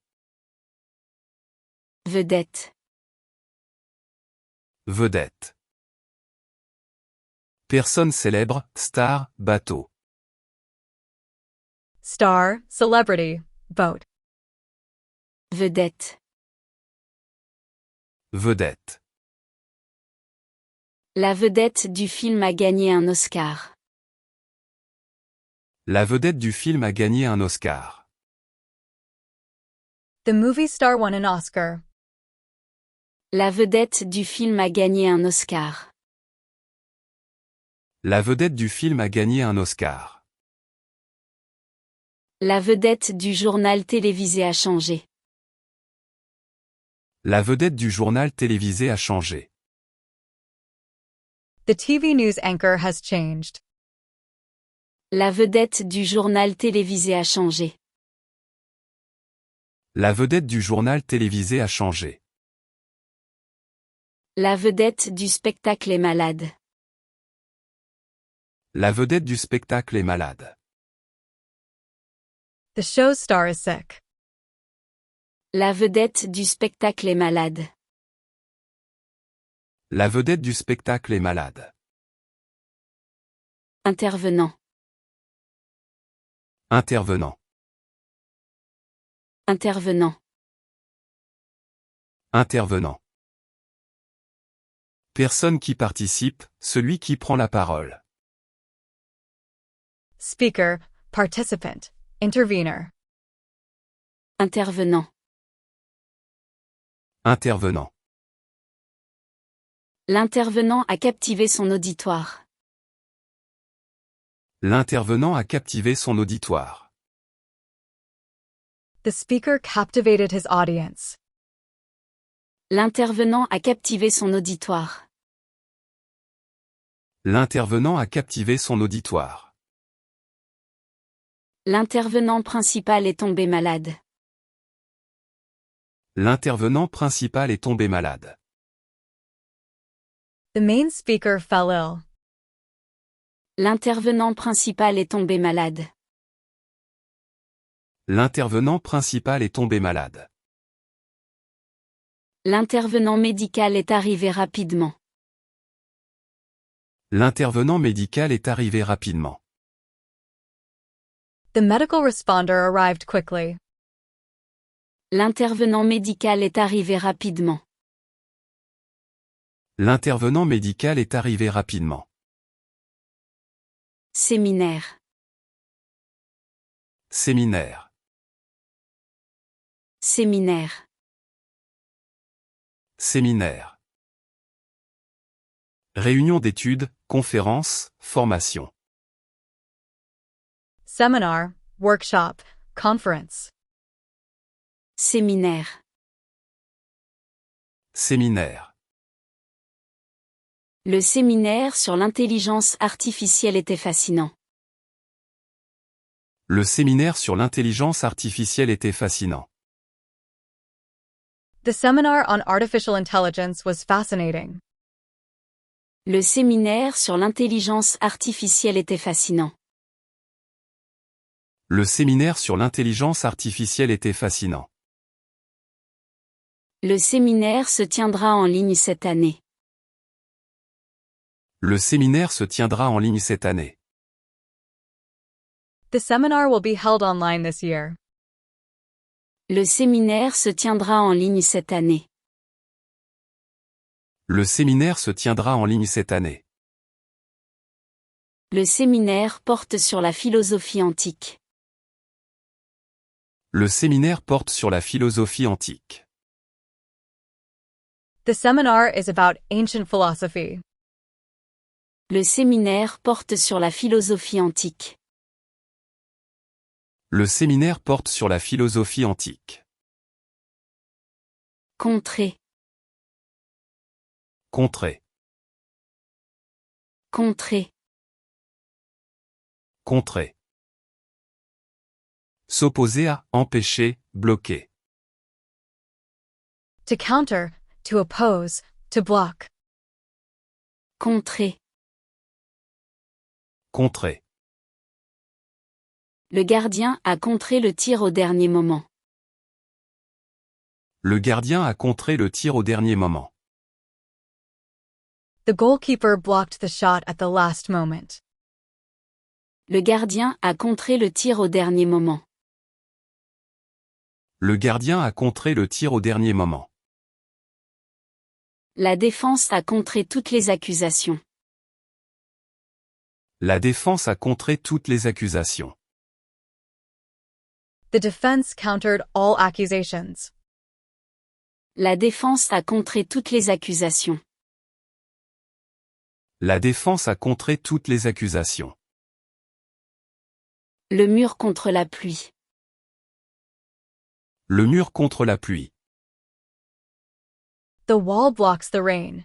Vedette. Vedette. Personne célèbre, star, bateau. Star, celebrity, boat. Vedette. Vedette. La vedette du film a gagné un Oscar. La vedette du film a gagné un Oscar. The movie star won an Oscar. La vedette du film a gagné un Oscar. La vedette du film a gagné un Oscar. La vedette du journal télévisé a changé. La vedette du journal télévisé a changé. The TV news anchor has changed. La vedette du journal télévisé a changé. La vedette du journal télévisé a changé. La vedette du spectacle est malade. La vedette du spectacle est malade. The show's star is sick. La vedette du spectacle est malade. La vedette du spectacle est malade. Intervenant. Intervenant. Intervenant. Intervenant. Personne qui participe, celui qui prend la parole. Speaker, participant, intervener. Intervenant. Intervenant. L'intervenant a captivé son auditoire. L'intervenant a captivé son auditoire. The speaker captivated his audience. L'intervenant a captivé son auditoire. L'intervenant a captivé son auditoire. L'intervenant principal est tombé malade. L'intervenant principal est tombé malade. The main speaker fell ill. L'intervenant principal est tombé malade. L'intervenant principal est tombé malade. L'intervenant médical est arrivé rapidement. L'intervenant médical est arrivé rapidement. The medical responder arrived quickly. L'intervenant médical est arrivé rapidement. L'intervenant médical est arrivé rapidement. Séminaire. Séminaire. Séminaire. Séminaire. Réunion d'études, conférence, formation. Seminar, workshop, conference. Séminaire. Séminaire. Le séminaire sur l'intelligence artificielle était fascinant. Le séminaire sur l'intelligence artificielle était fascinant. The seminar on artificial intelligence was fascinating. Le séminaire sur l'intelligence artificielle était fascinant. Le séminaire sur l'intelligence artificielle était fascinant. Le séminaire se tiendra en ligne cette année. Le séminaire se tiendra en ligne cette année. The seminar will be held online this year. Le séminaire se tiendra en ligne cette année. Le séminaire se tiendra en ligne cette année. Le séminaire porte sur la philosophie antique. Le séminaire porte sur la philosophie antique. The seminar is about ancient philosophy. Le séminaire porte sur la philosophie antique. Le séminaire porte sur la philosophie antique. Contrée. Contrer. Contrée. Contrer. S'opposer à, empêcher, bloquer. To counter, to oppose, to block. Contrée. Contrer. Le gardien a contré le tir au dernier moment. Le gardien a contré le tir au dernier moment. The goalkeeper blocked the shot at the last moment. Le gardien a contré le tir au dernier moment. Le gardien a contré le tir au dernier moment. La défense a contré toutes les accusations. La défense a contré toutes les accusations. The defense countered all accusations. La défense a contré toutes les accusations. La défense a contré toutes les accusations. Le mur contre la pluie. Le mur contre la pluie. The wall blocks the rain.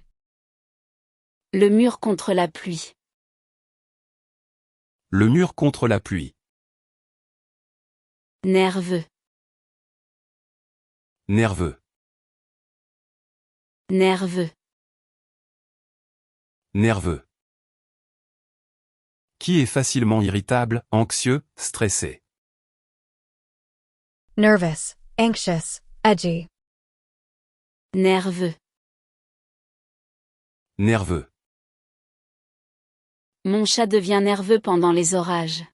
Le mur contre la pluie. Le mur contre la pluie. Nerveux. Nerveux. Nerveux. Nerveux. Qui est facilement irritable, anxieux, stressé. Nervous, anxious, edgy. Nerveux. Nerveux. Mon chat devient nerveux pendant les orages.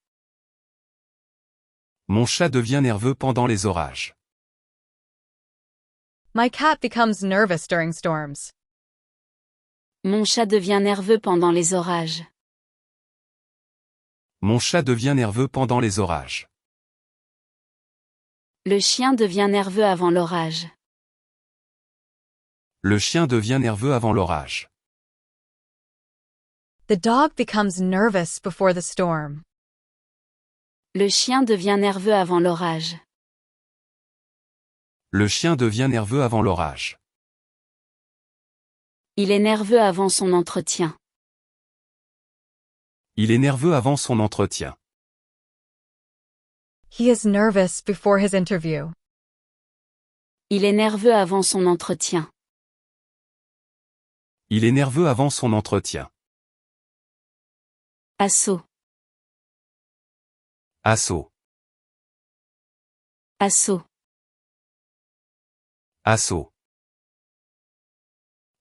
Mon chat devient nerveux pendant les orages. My cat becomes nervous during storms. Mon chat devient nerveux pendant les orages. Mon chat devient nerveux pendant les orages. Le chien devient nerveux avant l'orage. Le chien devient nerveux avant l'orage. The dog becomes nervous before the storm. Le chien devient nerveux avant l'orage. Le chien devient nerveux avant l'orage. Il est nerveux avant son entretien. Il est nerveux avant son entretien. He is nervous before his interview. Il est nerveux avant son entretien. Il est nerveux avant son entretien. Assaut. Assaut. Assaut. Assaut.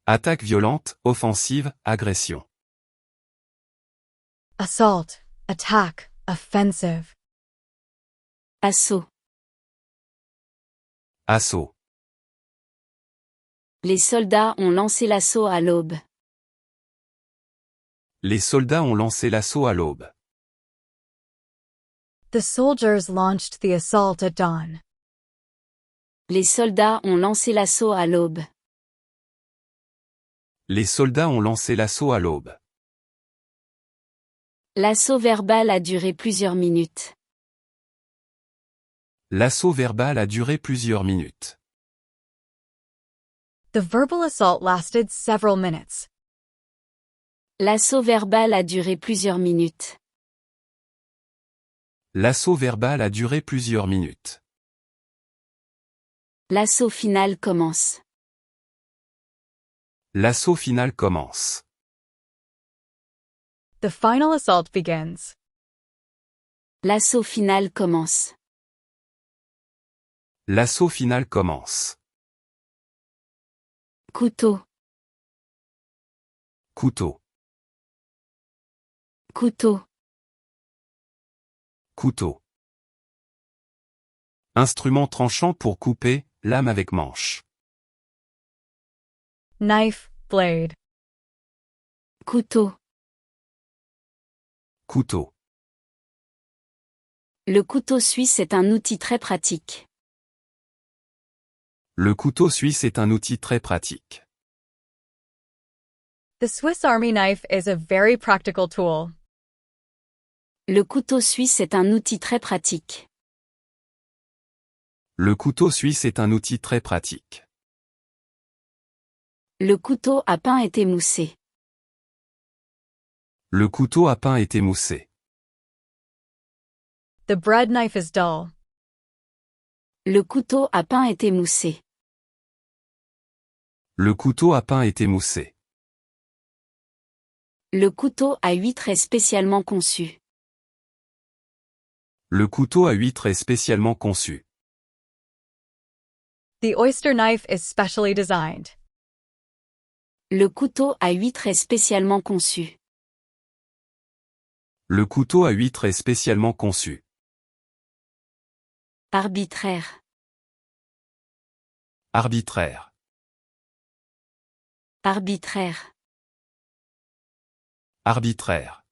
Attaque violente, offensive, agression. Assault, attack, offensive. Assaut. Assaut. Les soldats ont lancé l'assaut à l'aube. Les soldats ont lancé l'assaut à l'aube. The soldiers launched the assault at dawn. Les soldats ont lancé l'assaut à l'aube. Les soldats ont lancé l'assaut à l'aube. L'assaut verbal a duré plusieurs minutes. L'assaut verbal a duré plusieurs minutes. The verbal assault lasted several minutes. L'assaut verbal a duré plusieurs minutes. L'assaut verbal a duré plusieurs minutes. L'assaut final commence. L'assaut final commence. The final assault begins. L'assaut final commence. L'assaut final commence. Couteau. Couteau. Couteau. Couteau. Instrument tranchant pour couper, lame avec manche. Knife, blade. Couteau. Couteau. Le couteau suisse est un outil très pratique. Le couteau suisse est un outil très pratique. The Swiss Army knife is a very practical tool. Le couteau suisse est un outil très pratique. Le couteau suisse est un outil très pratique. Le couteau à pain est émoussé. Le couteau à pain est émoussé. The bread knife is dull. Le couteau à pain est émoussé. Le couteau à pain est émoussé. Le couteau à huître est spécialement conçu. Le couteau à huître est spécialement conçu. The oyster knife is specially designed. Le couteau à huître est spécialement conçu. Le couteau à huître est spécialement conçu. Arbitraire. Arbitraire. Arbitraire. Arbitraire.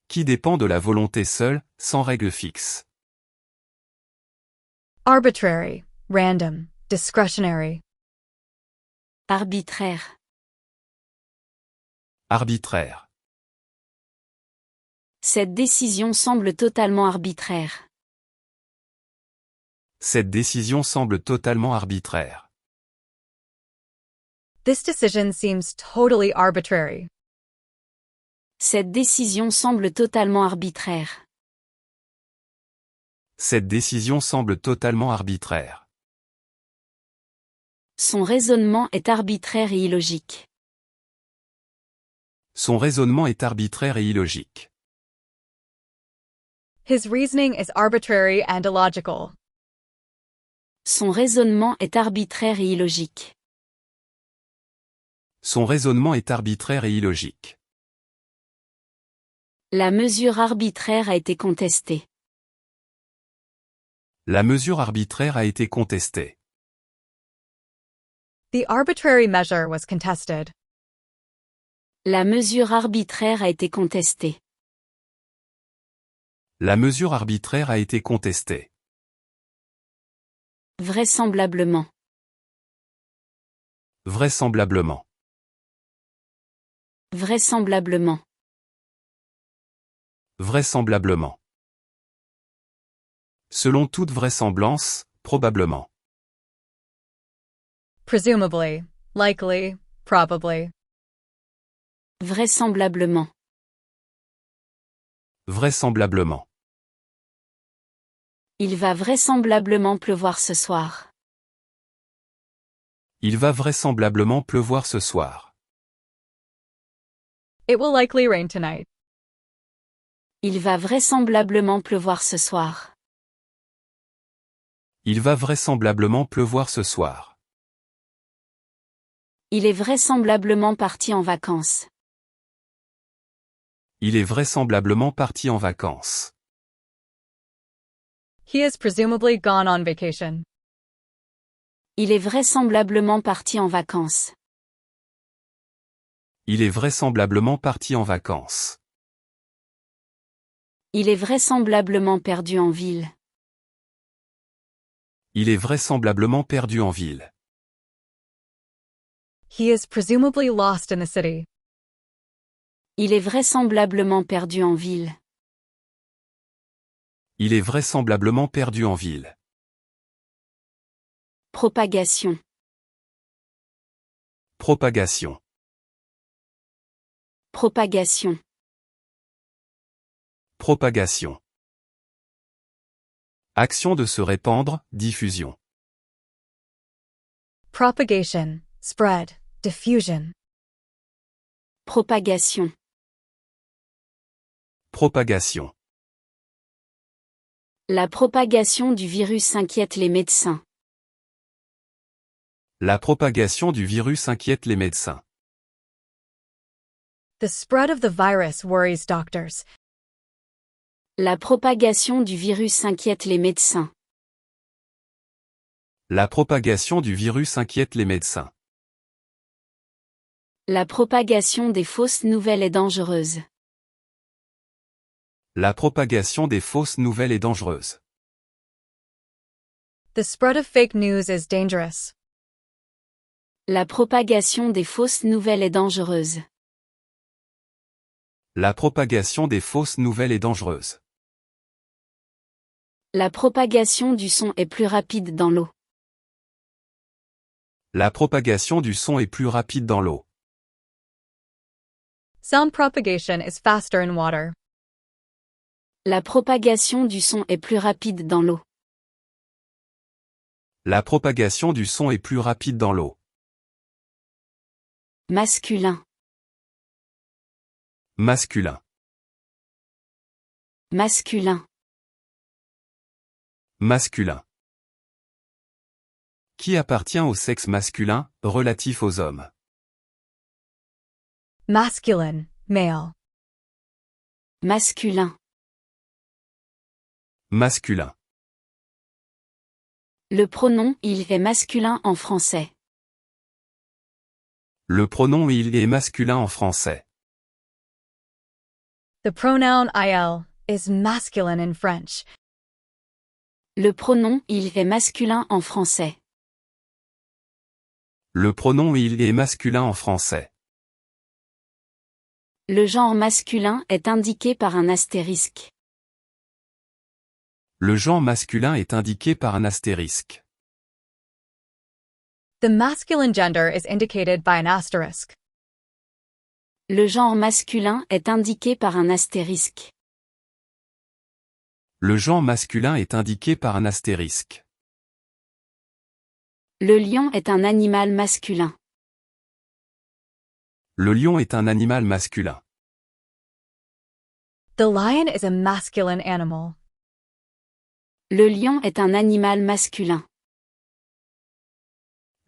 Qui dépend de la volonté seule, sans règle fixe. Arbitrary, random, discretionary. Arbitraire. Arbitraire. Cette décision semble totalement arbitraire. Cette décision semble totalement arbitraire. This decision seems totally arbitrary. Cette décision semble totalement arbitraire. Cette décision semble totalement arbitraire. Son raisonnement est arbitraire et illogique. Son raisonnement est arbitraire et illogique. His reasoning is arbitrary and illogical. Son raisonnement est arbitraire et illogique. Son raisonnement est arbitraire et illogique. La mesure arbitraire a été contestée. La mesure arbitraire a été contestée. The arbitrary measure was contested. La mesure arbitraire a été contestée. La mesure arbitraire a été contestée. Vraisemblablement. Vraisemblablement. Vraisemblablement. Vraisemblablement. Selon toute vraisemblance, probablement. Presumably, likely, probably. Vraisemblablement. Vraisemblablement. Il va vraisemblablement pleuvoir ce soir. Il va vraisemblablement pleuvoir ce soir. It will likely rain tonight. Il va vraisemblablement pleuvoir ce soir. Il va vraisemblablement pleuvoir ce soir. Il est vraisemblablement parti en vacances. Il est vraisemblablement parti en vacances. He is presumably gone on vacation. Il est vraisemblablement parti en vacances. Il est vraisemblablement parti en vacances. Il est vraisemblablement perdu en ville. Il est vraisemblablement perdu en ville. He is presumably lost in the city. Il est vraisemblablement perdu en ville. Il est vraisemblablement perdu en ville. Propagation. Propagation. Propagation. Propagation. Action de se répandre, diffusion. Propagation, spread, diffusion. Propagation. Propagation. La propagation du virus inquiète les médecins. La propagation du virus inquiète les médecins. The spread of the virus worries doctors. La propagation du virus inquiète les médecins. La propagation du virus inquiète les médecins. La propagation des fausses nouvelles est dangereuse. La propagation des fausses nouvelles est dangereuse. The spread of fake news is dangerous. La propagation des fausses nouvelles est dangereuse. La propagation des fausses nouvelles est dangereuse. La propagation du son est plus rapide dans l'eau. La propagation du son est plus rapide dans l'eau. Sound propagation is faster in water. La propagation du son est plus rapide dans l'eau. La propagation du son est plus rapide dans l'eau. Masculin. Masculin. Masculin. Masculin. Qui appartient au sexe masculin, relatif aux hommes. Masculine, male. Masculin. Masculin. Le pronom il est masculin en français. Le pronom il est masculin en français. The pronoun il is masculine in French. Le pronom il est masculin en français. Le pronom il est masculin en français. Le genre masculin est indiqué par un astérisque. Le genre masculin est indiqué par un astérisque. The masculine gender is indicated by an asterisk. Le genre masculin est indiqué par un astérisque. Le genre masculin est indiqué par un astérisque. Le lion est un animal masculin. Le lion est un animal masculin. The lion is a masculine animal. Le lion est un animal masculin.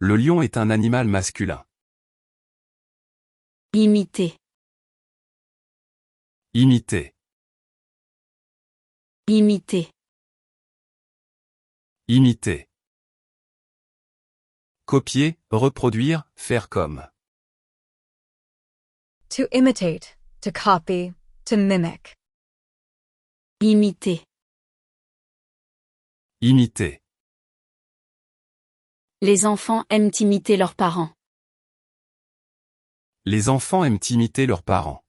Le lion est un animal masculin. Imiter. Imiter. Imiter. Imiter. Copier, reproduire, faire comme. To imitate, to copy, to mimic. Imiter. Imiter. Les enfants aiment imiter leurs parents. Les enfants aiment imiter leurs parents.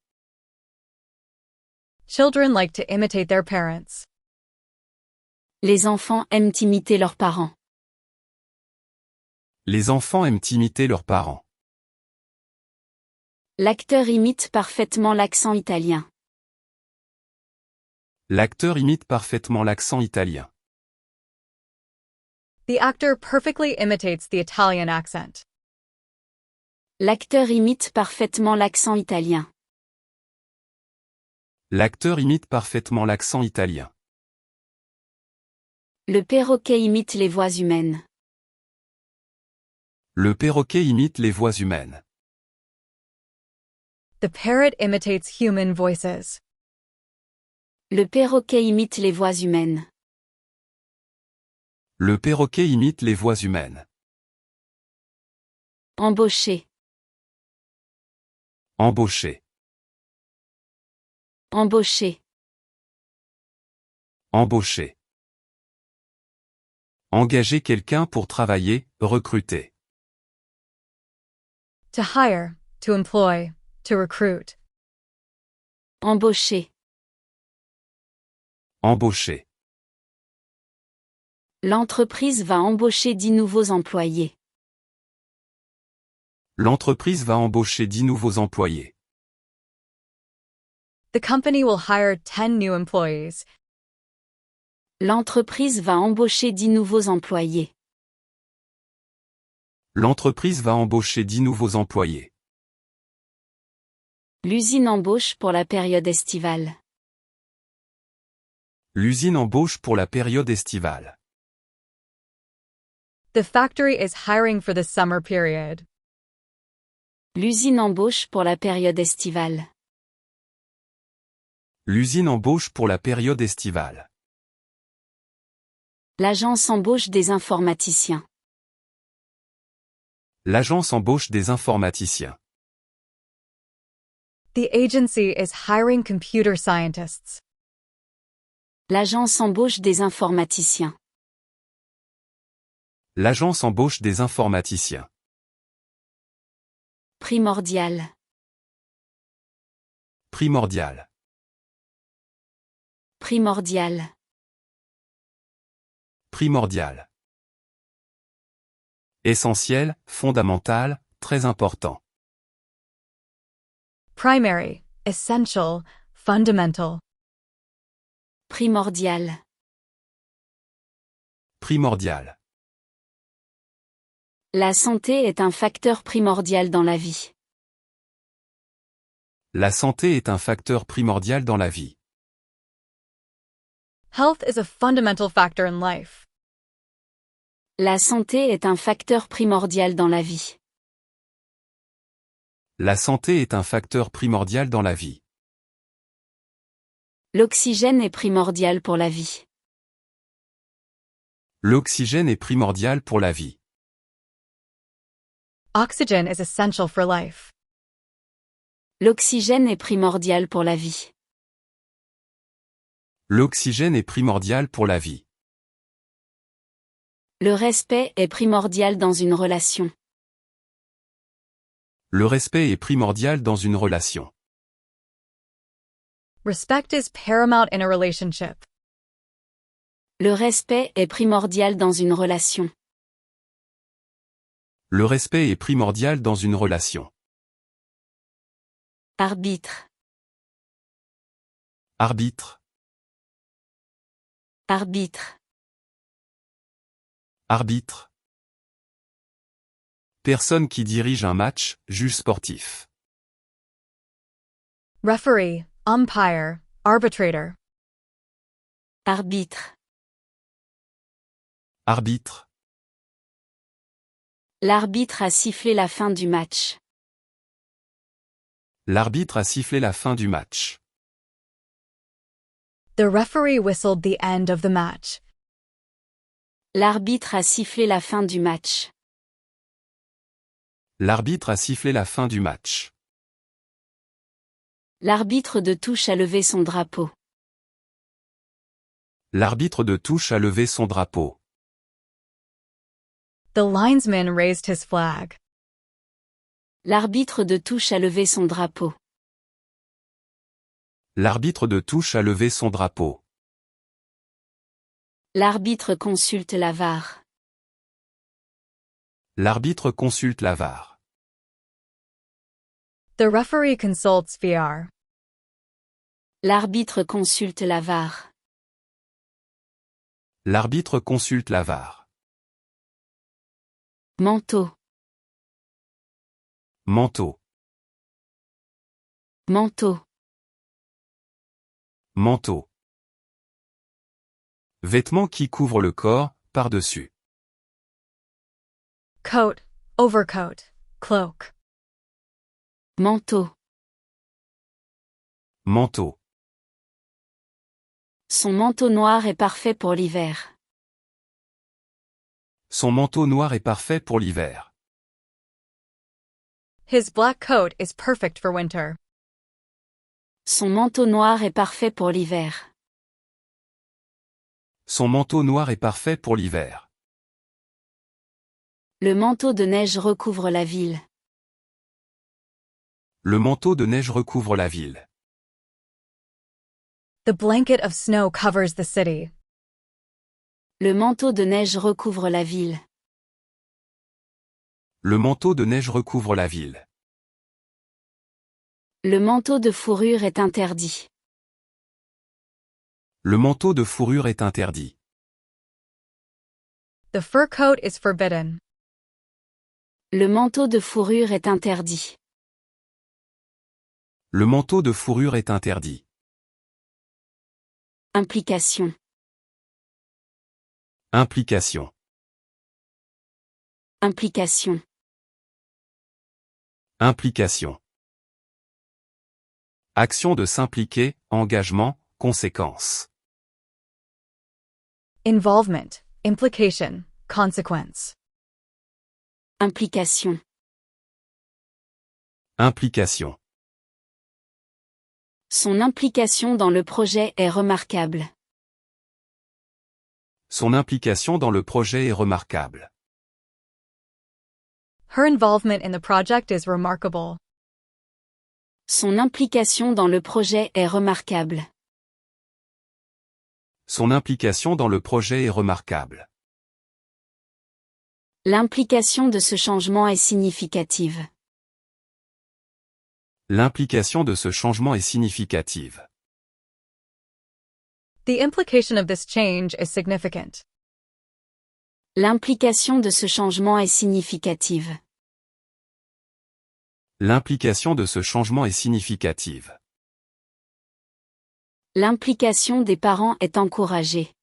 Children like to imitate their parents. Les enfants aiment imiter leurs parents. Les enfants aiment imiter leurs parents. L'acteur imite parfaitement l'accent italien. L'acteur imite parfaitement l'accent italien. The actor perfectly imitates the Italian accent. L'acteur imite parfaitement l'accent italien. L'acteur imite parfaitement l'accent italien. Le perroquet imite les voix humaines. Le perroquet imite les voix humaines. The parrot imitates human voices. Le perroquet imite les voix humaines. Le perroquet imite les voix humaines. Embaucher. Embaucher. Embaucher. Embaucher. Engager quelqu'un pour travailler, recruter. To hire, to employ, to recruit. Embaucher. Embaucher. L'entreprise va embaucher 10 nouveaux employés. L'entreprise va embaucher 10 nouveaux employés. The company will hire 10 new employees. L'entreprise va embaucher 10 nouveaux employés. L'entreprise va embaucher 10 nouveaux employés. L'usine embauche pour la période estivale. L'usine embauche pour la période estivale. The factory is hiring for the summer period. L'usine embauche pour la période estivale. L'usine embauche pour la période estivale. L'agence embauche des informaticiens. L'agence embauche des informaticiens. The agency is hiring computer scientists. L'agence embauche des informaticiens. L'agence embauche des informaticiens. Primordial. Primordial. Primordial. Primordial. Essentiel, fondamental, très important. Primary, essential, fundamental. Primordial. Primordial. La santé est un facteur primordial dans la vie. La santé est un facteur primordial dans la vie. Health is a fundamental factor in life. La santé est un facteur primordial dans la vie. La santé est un facteur primordial dans la vie. L'oxygène est primordial pour la vie. L'oxygène est primordial pour la vie. Oxygen is essential for life. L'oxygène est primordial pour la vie. L'oxygène est primordial pour la vie. Le respect est primordial dans une relation. Le respect est primordial dans une relation. Respect is paramount in a relationship. Le respect est primordial dans une relation. Le respect est primordial dans une relation. Arbitre. Arbitre. Arbitre. Arbitre. Personne qui dirige un match, juge sportif. Referee, umpire, arbitrator. Arbitre. Arbitre. L'arbitre a sifflé la fin du match. L'arbitre a sifflé la fin du match. The referee whistled the end of the match. L'arbitre a sifflé la fin du match. L'arbitre a sifflé la fin du match. L'arbitre de touche a levé son drapeau. L'arbitre de touche a levé son drapeau. The linesman raised his flag. L'arbitre de touche a levé son drapeau. L'arbitre de touche a levé son drapeau. L'arbitre consulte la VAR. L'arbitre consulte la VAR. The referee consults VR. L'arbitre consulte la VAR. L'arbitre consulte la VAR. Manteau. Manteau. Manteau. Manteau. Vêtements qui couvrent le corps, par-dessus. Coat, overcoat, cloak. Manteau. Manteau. Son manteau noir est parfait pour l'hiver. Son manteau noir est parfait pour l'hiver. His black coat is perfect for winter. Son manteau noir est parfait pour l'hiver. Son manteau noir est parfait pour l'hiver. Le manteau de neige recouvre la ville. Le manteau de neige recouvre la ville. The blanket of snow covers the city. Le manteau de neige recouvre la ville. Le manteau de neige recouvre la ville. Le manteau de fourrure est interdit. Le manteau de fourrure est interdit. The fur coat is forbidden. Le manteau de fourrure est interdit. Le manteau de fourrure est interdit. Implication. Implication. Implication. Implication. Action de s'impliquer, engagement, conséquence. Involvement, implication, consequence. Implication. Implication. Son implication dans le projet est remarquable. Son implication dans le projet est remarquable. Her involvement in the project is remarkable. Son implication dans le projet est remarquable. Son implication dans le projet est remarquable. L'implication de ce changement est significative. L'implication de ce changement est significative. The implication of this change is significant. L'implication de ce changement est significative. L'implication de ce changement est significative. L'implication des parents est encouragée.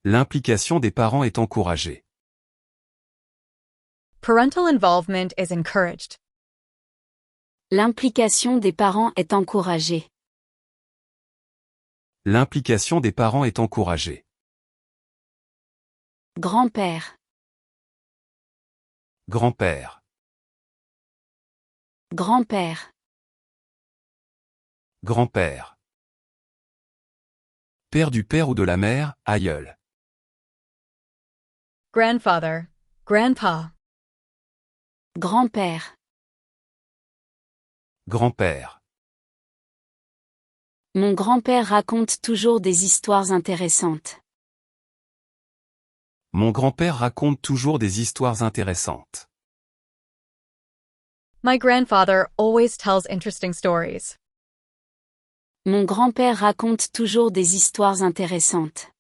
L'implication des parents est encouragée. Parental involvement is encouraged. L'implication des parents est encouragée. L'implication des parents est encouragée. Grand-père. Grand-père. Grand-père. Grand-père. Père du père ou de la mère, aïeul. Grandfather, grandpa. Grand-père. Grand-père. Mon grand-père raconte toujours des histoires intéressantes. Mon grand-père raconte toujours des histoires intéressantes. My grandfather always tells interesting stories. Mon grand-père raconte toujours des histoires intéressantes.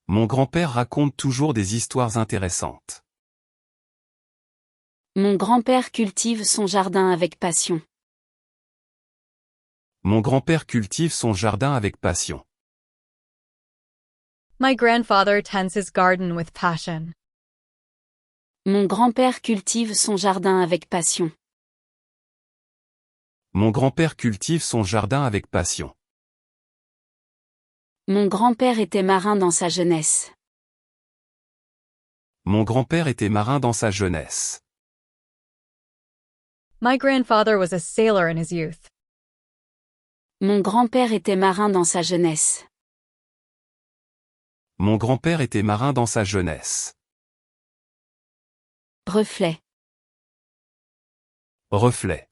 Mon grand-père raconte toujours des histoires intéressantes. Mon grand-père cultive son jardin avec passion. Mon grand-père cultive son jardin avec passion. My grandfather tends his garden with passion. Mon grand-père cultive son jardin avec passion. Mon grand-père cultive son jardin avec passion. Mon grand-père était marin dans sa jeunesse. Mon grand-père était marin dans sa jeunesse. My grandfather was a sailor in his youth. Mon grand-père était marin dans sa jeunesse. Mon grand-père était marin dans sa jeunesse. Reflet. Reflet.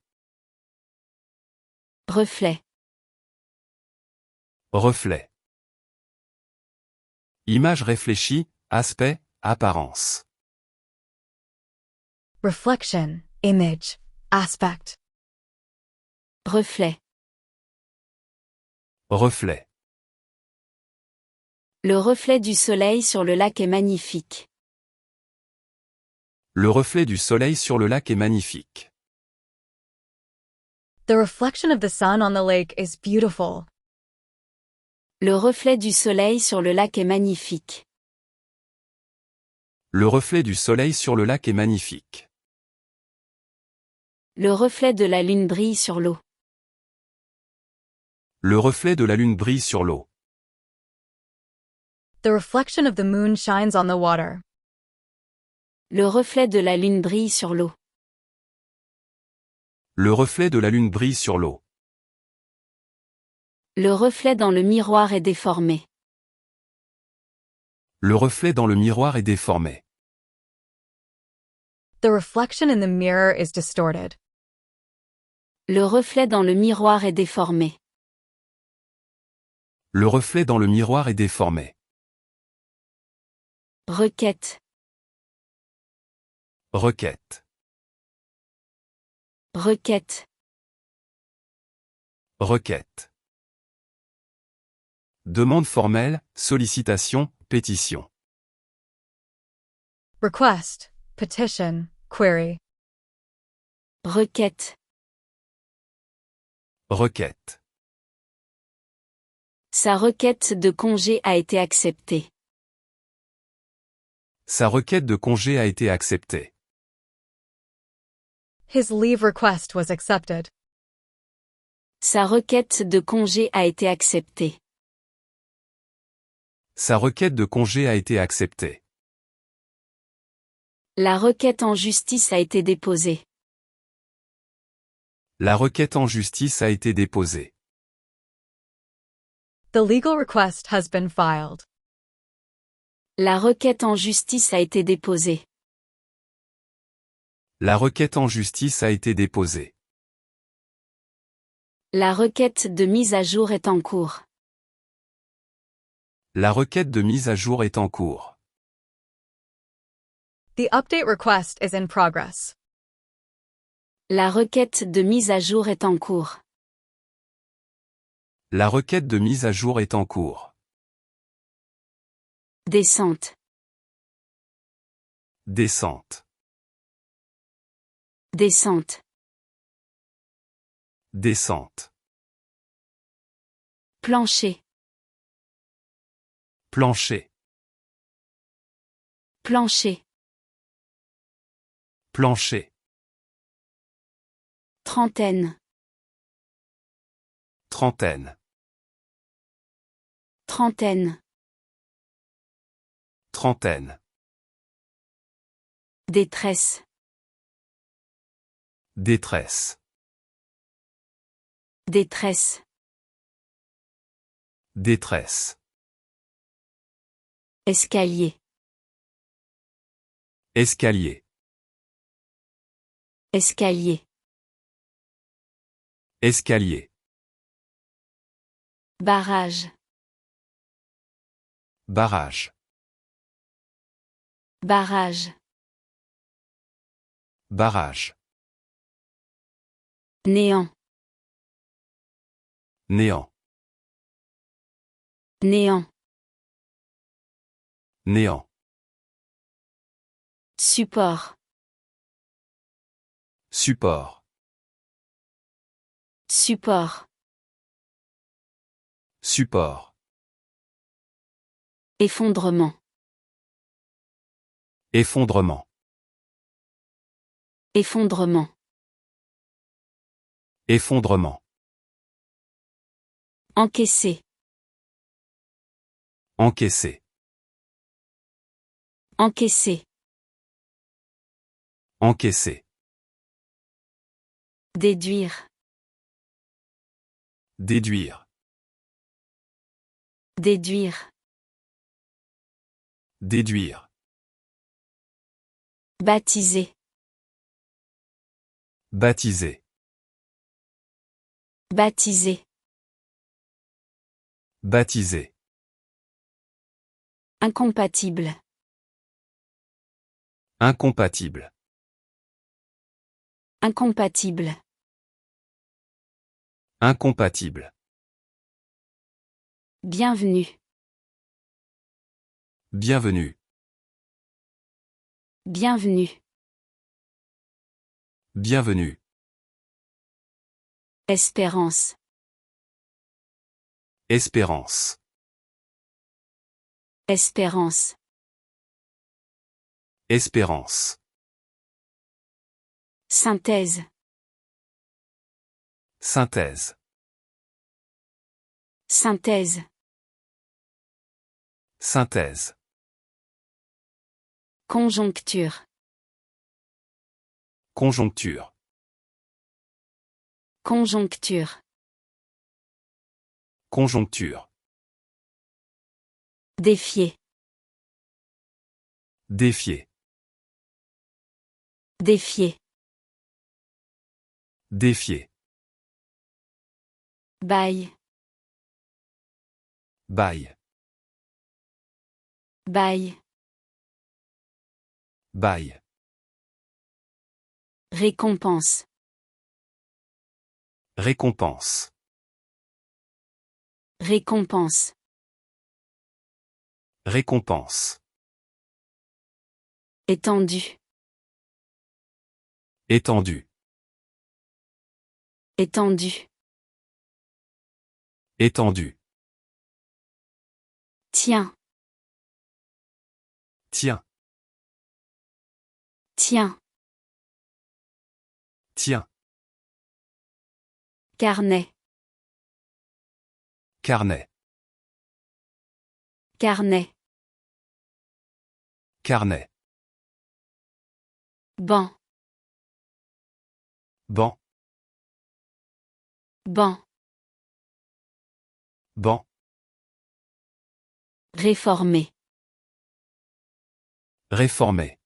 Reflet. Reflet. Image réfléchie, aspect, apparence. Reflection, image, aspect. Reflet. Reflet. Le reflet du soleil sur le lac est magnifique. Le reflet du soleil sur le lac est magnifique. The reflection of the sun on the lake is beautiful. Le reflet du soleil sur le lac est magnifique. Le reflet du soleil sur le lac est magnifique. Le reflet de la lune brille sur l'eau. Le reflet de la lune brille sur l'eau. The reflection of the moon shines on the water. Le reflet de la lune brille sur l'eau. Le reflet de la lune brille sur l'eau. Le reflet dans le miroir est déformé. Le reflet dans le miroir est déformé. The reflection in the mirror is distorted. Le reflet dans le miroir est déformé. Le reflet dans le miroir est déformé. Requête. Requête. Requête. Requête. Demande formelle, sollicitation, pétition. Request, petition, query. Requête. Requête. Sa requête de congé a été acceptée. Sa requête de congé a été acceptée. His leave request was accepted. Sa requête de congé a été acceptée. Sa requête de congé a été acceptée. La requête en justice a été déposée. La requête en justice a été déposée. The legal request has been filed. La requête en justice a été déposée. La requête en justice a été déposée. La requête de mise à jour est en cours. La requête de mise à jour est en cours. The update request is in progress. La requête de mise à jour est en cours. La requête de mise à jour est en cours. Descente. Descente. Descente. Descente. Plancher. Plancher. Plancher. Plancher. Trentaine. Trentaine. Trentaine. Trentaine. Détresse. Détresse. Détresse. Détresse. Escalier. Escalier. Escalier. Escalier. Barrage. Barrage. Barrage. Barrage. Néant. Néant. Néant. Néant. Support. Support. Support. Support. Effondrement. Effondrement. Effondrement. Effondrement. Encaisser. Encaisser. Encaisser. Encaisser. Déduire. Déduire. Déduire. Déduire. Baptiser. Baptiser. Baptiser. Baptiser. Incompatible. Incompatible. Incompatible. Incompatible. Bienvenue. Bienvenue. Bienvenue. Bienvenue. Espérance. Espérance. Espérance. Espérance. Synthèse. Synthèse. Synthèse. Synthèse. Conjoncture. Conjoncture. Conjoncture. Conjoncture. Défier. Défier. Défier. Défier. Bail. Bail. Bail. Bail. Récompense. Récompense. Récompense. Récompense. Étendu. Étendu. Étendu. Étendu. Tiens. Tiens. Tiens. Tiens. Carnet. Carnet. Carnet. Carnet. Banc. Banc. Banc. Banc. Réformer. Réformer.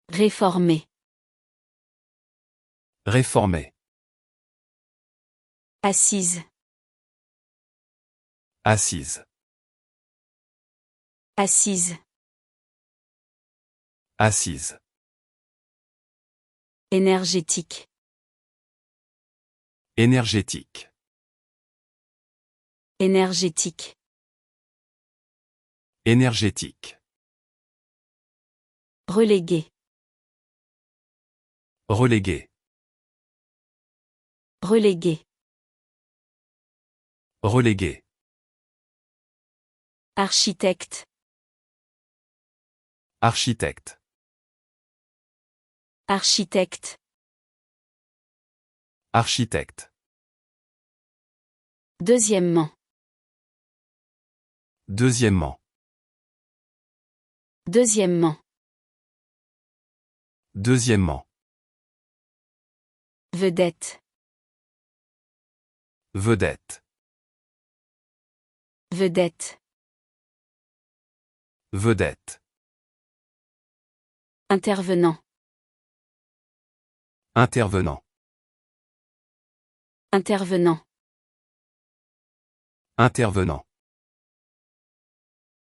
Réformer. Réformer. Assise. Assise. Assise. Assise. Énergétique. Énergétique. Énergétique. Énergétique. Relégué. Relégué. Relégué. Relégué. Architecte. Architecte. Architecte. Architecte. Deuxièmement. Deuxièmement. Deuxièmement. Deuxièmement. Vedette. Vedette. Vedette. Vedette. Intervenant. Intervenant. Intervenant. Intervenant.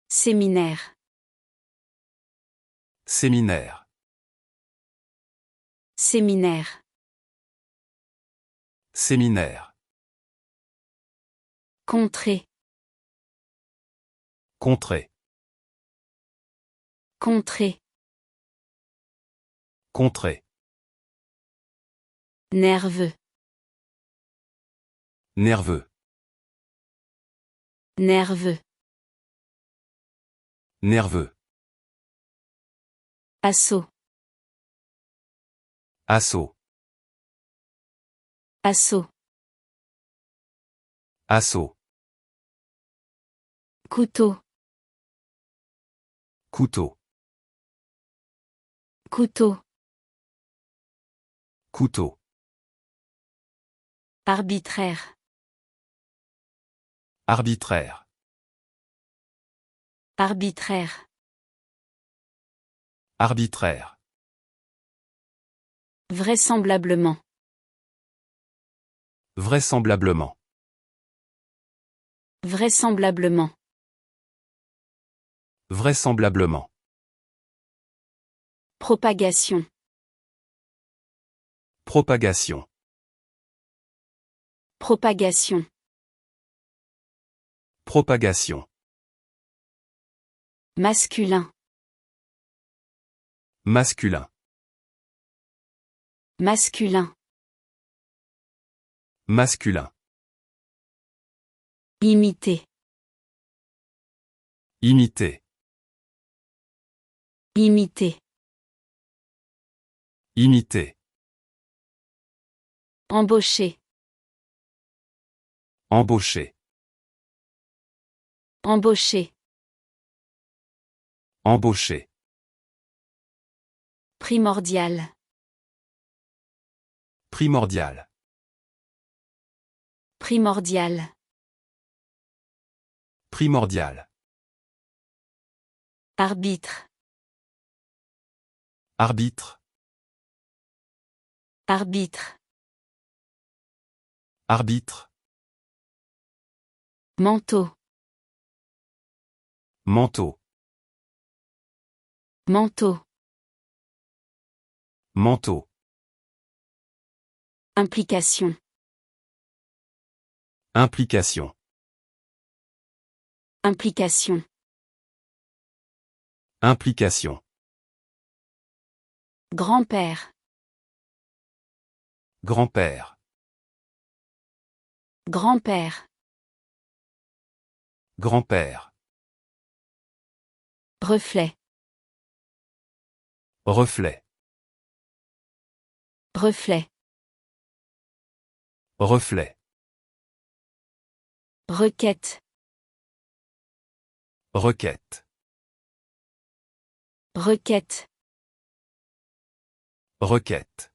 Séminaire. Séminaire. Séminaire. Séminaire. Contrée. Contrée. Contrée. Contrée. Nerveux. Nerveux. Nerveux. Nerveux. Assaut. Assaut. Assaut. Assaut. Couteau. Couteau. Couteau. Couteau. Arbitraire. Arbitraire. Arbitraire. Arbitraire. Vraisemblablement. Vraisemblablement. Vraisemblablement. Vraisemblablement. Propagation. Propagation. Propagation. Propagation. Masculin. Masculin. Masculin. Masculin. Imiter. Imiter. Imiter. Imiter. Embaucher. Embaucher. Embaucher. Embaucher. Primordial. Primordial. Primordial. Primordial. Arbitre. Arbitre. Arbitre. Arbitre. Manteau. Manteau. Manteau. Manteau. Implication. Implication. Implication. Implication. Grand-père. Grand-père. Grand-père. Grand-père. Reflet. Reflet. Reflet. Reflet. Requête. Requête. Requête. Requête.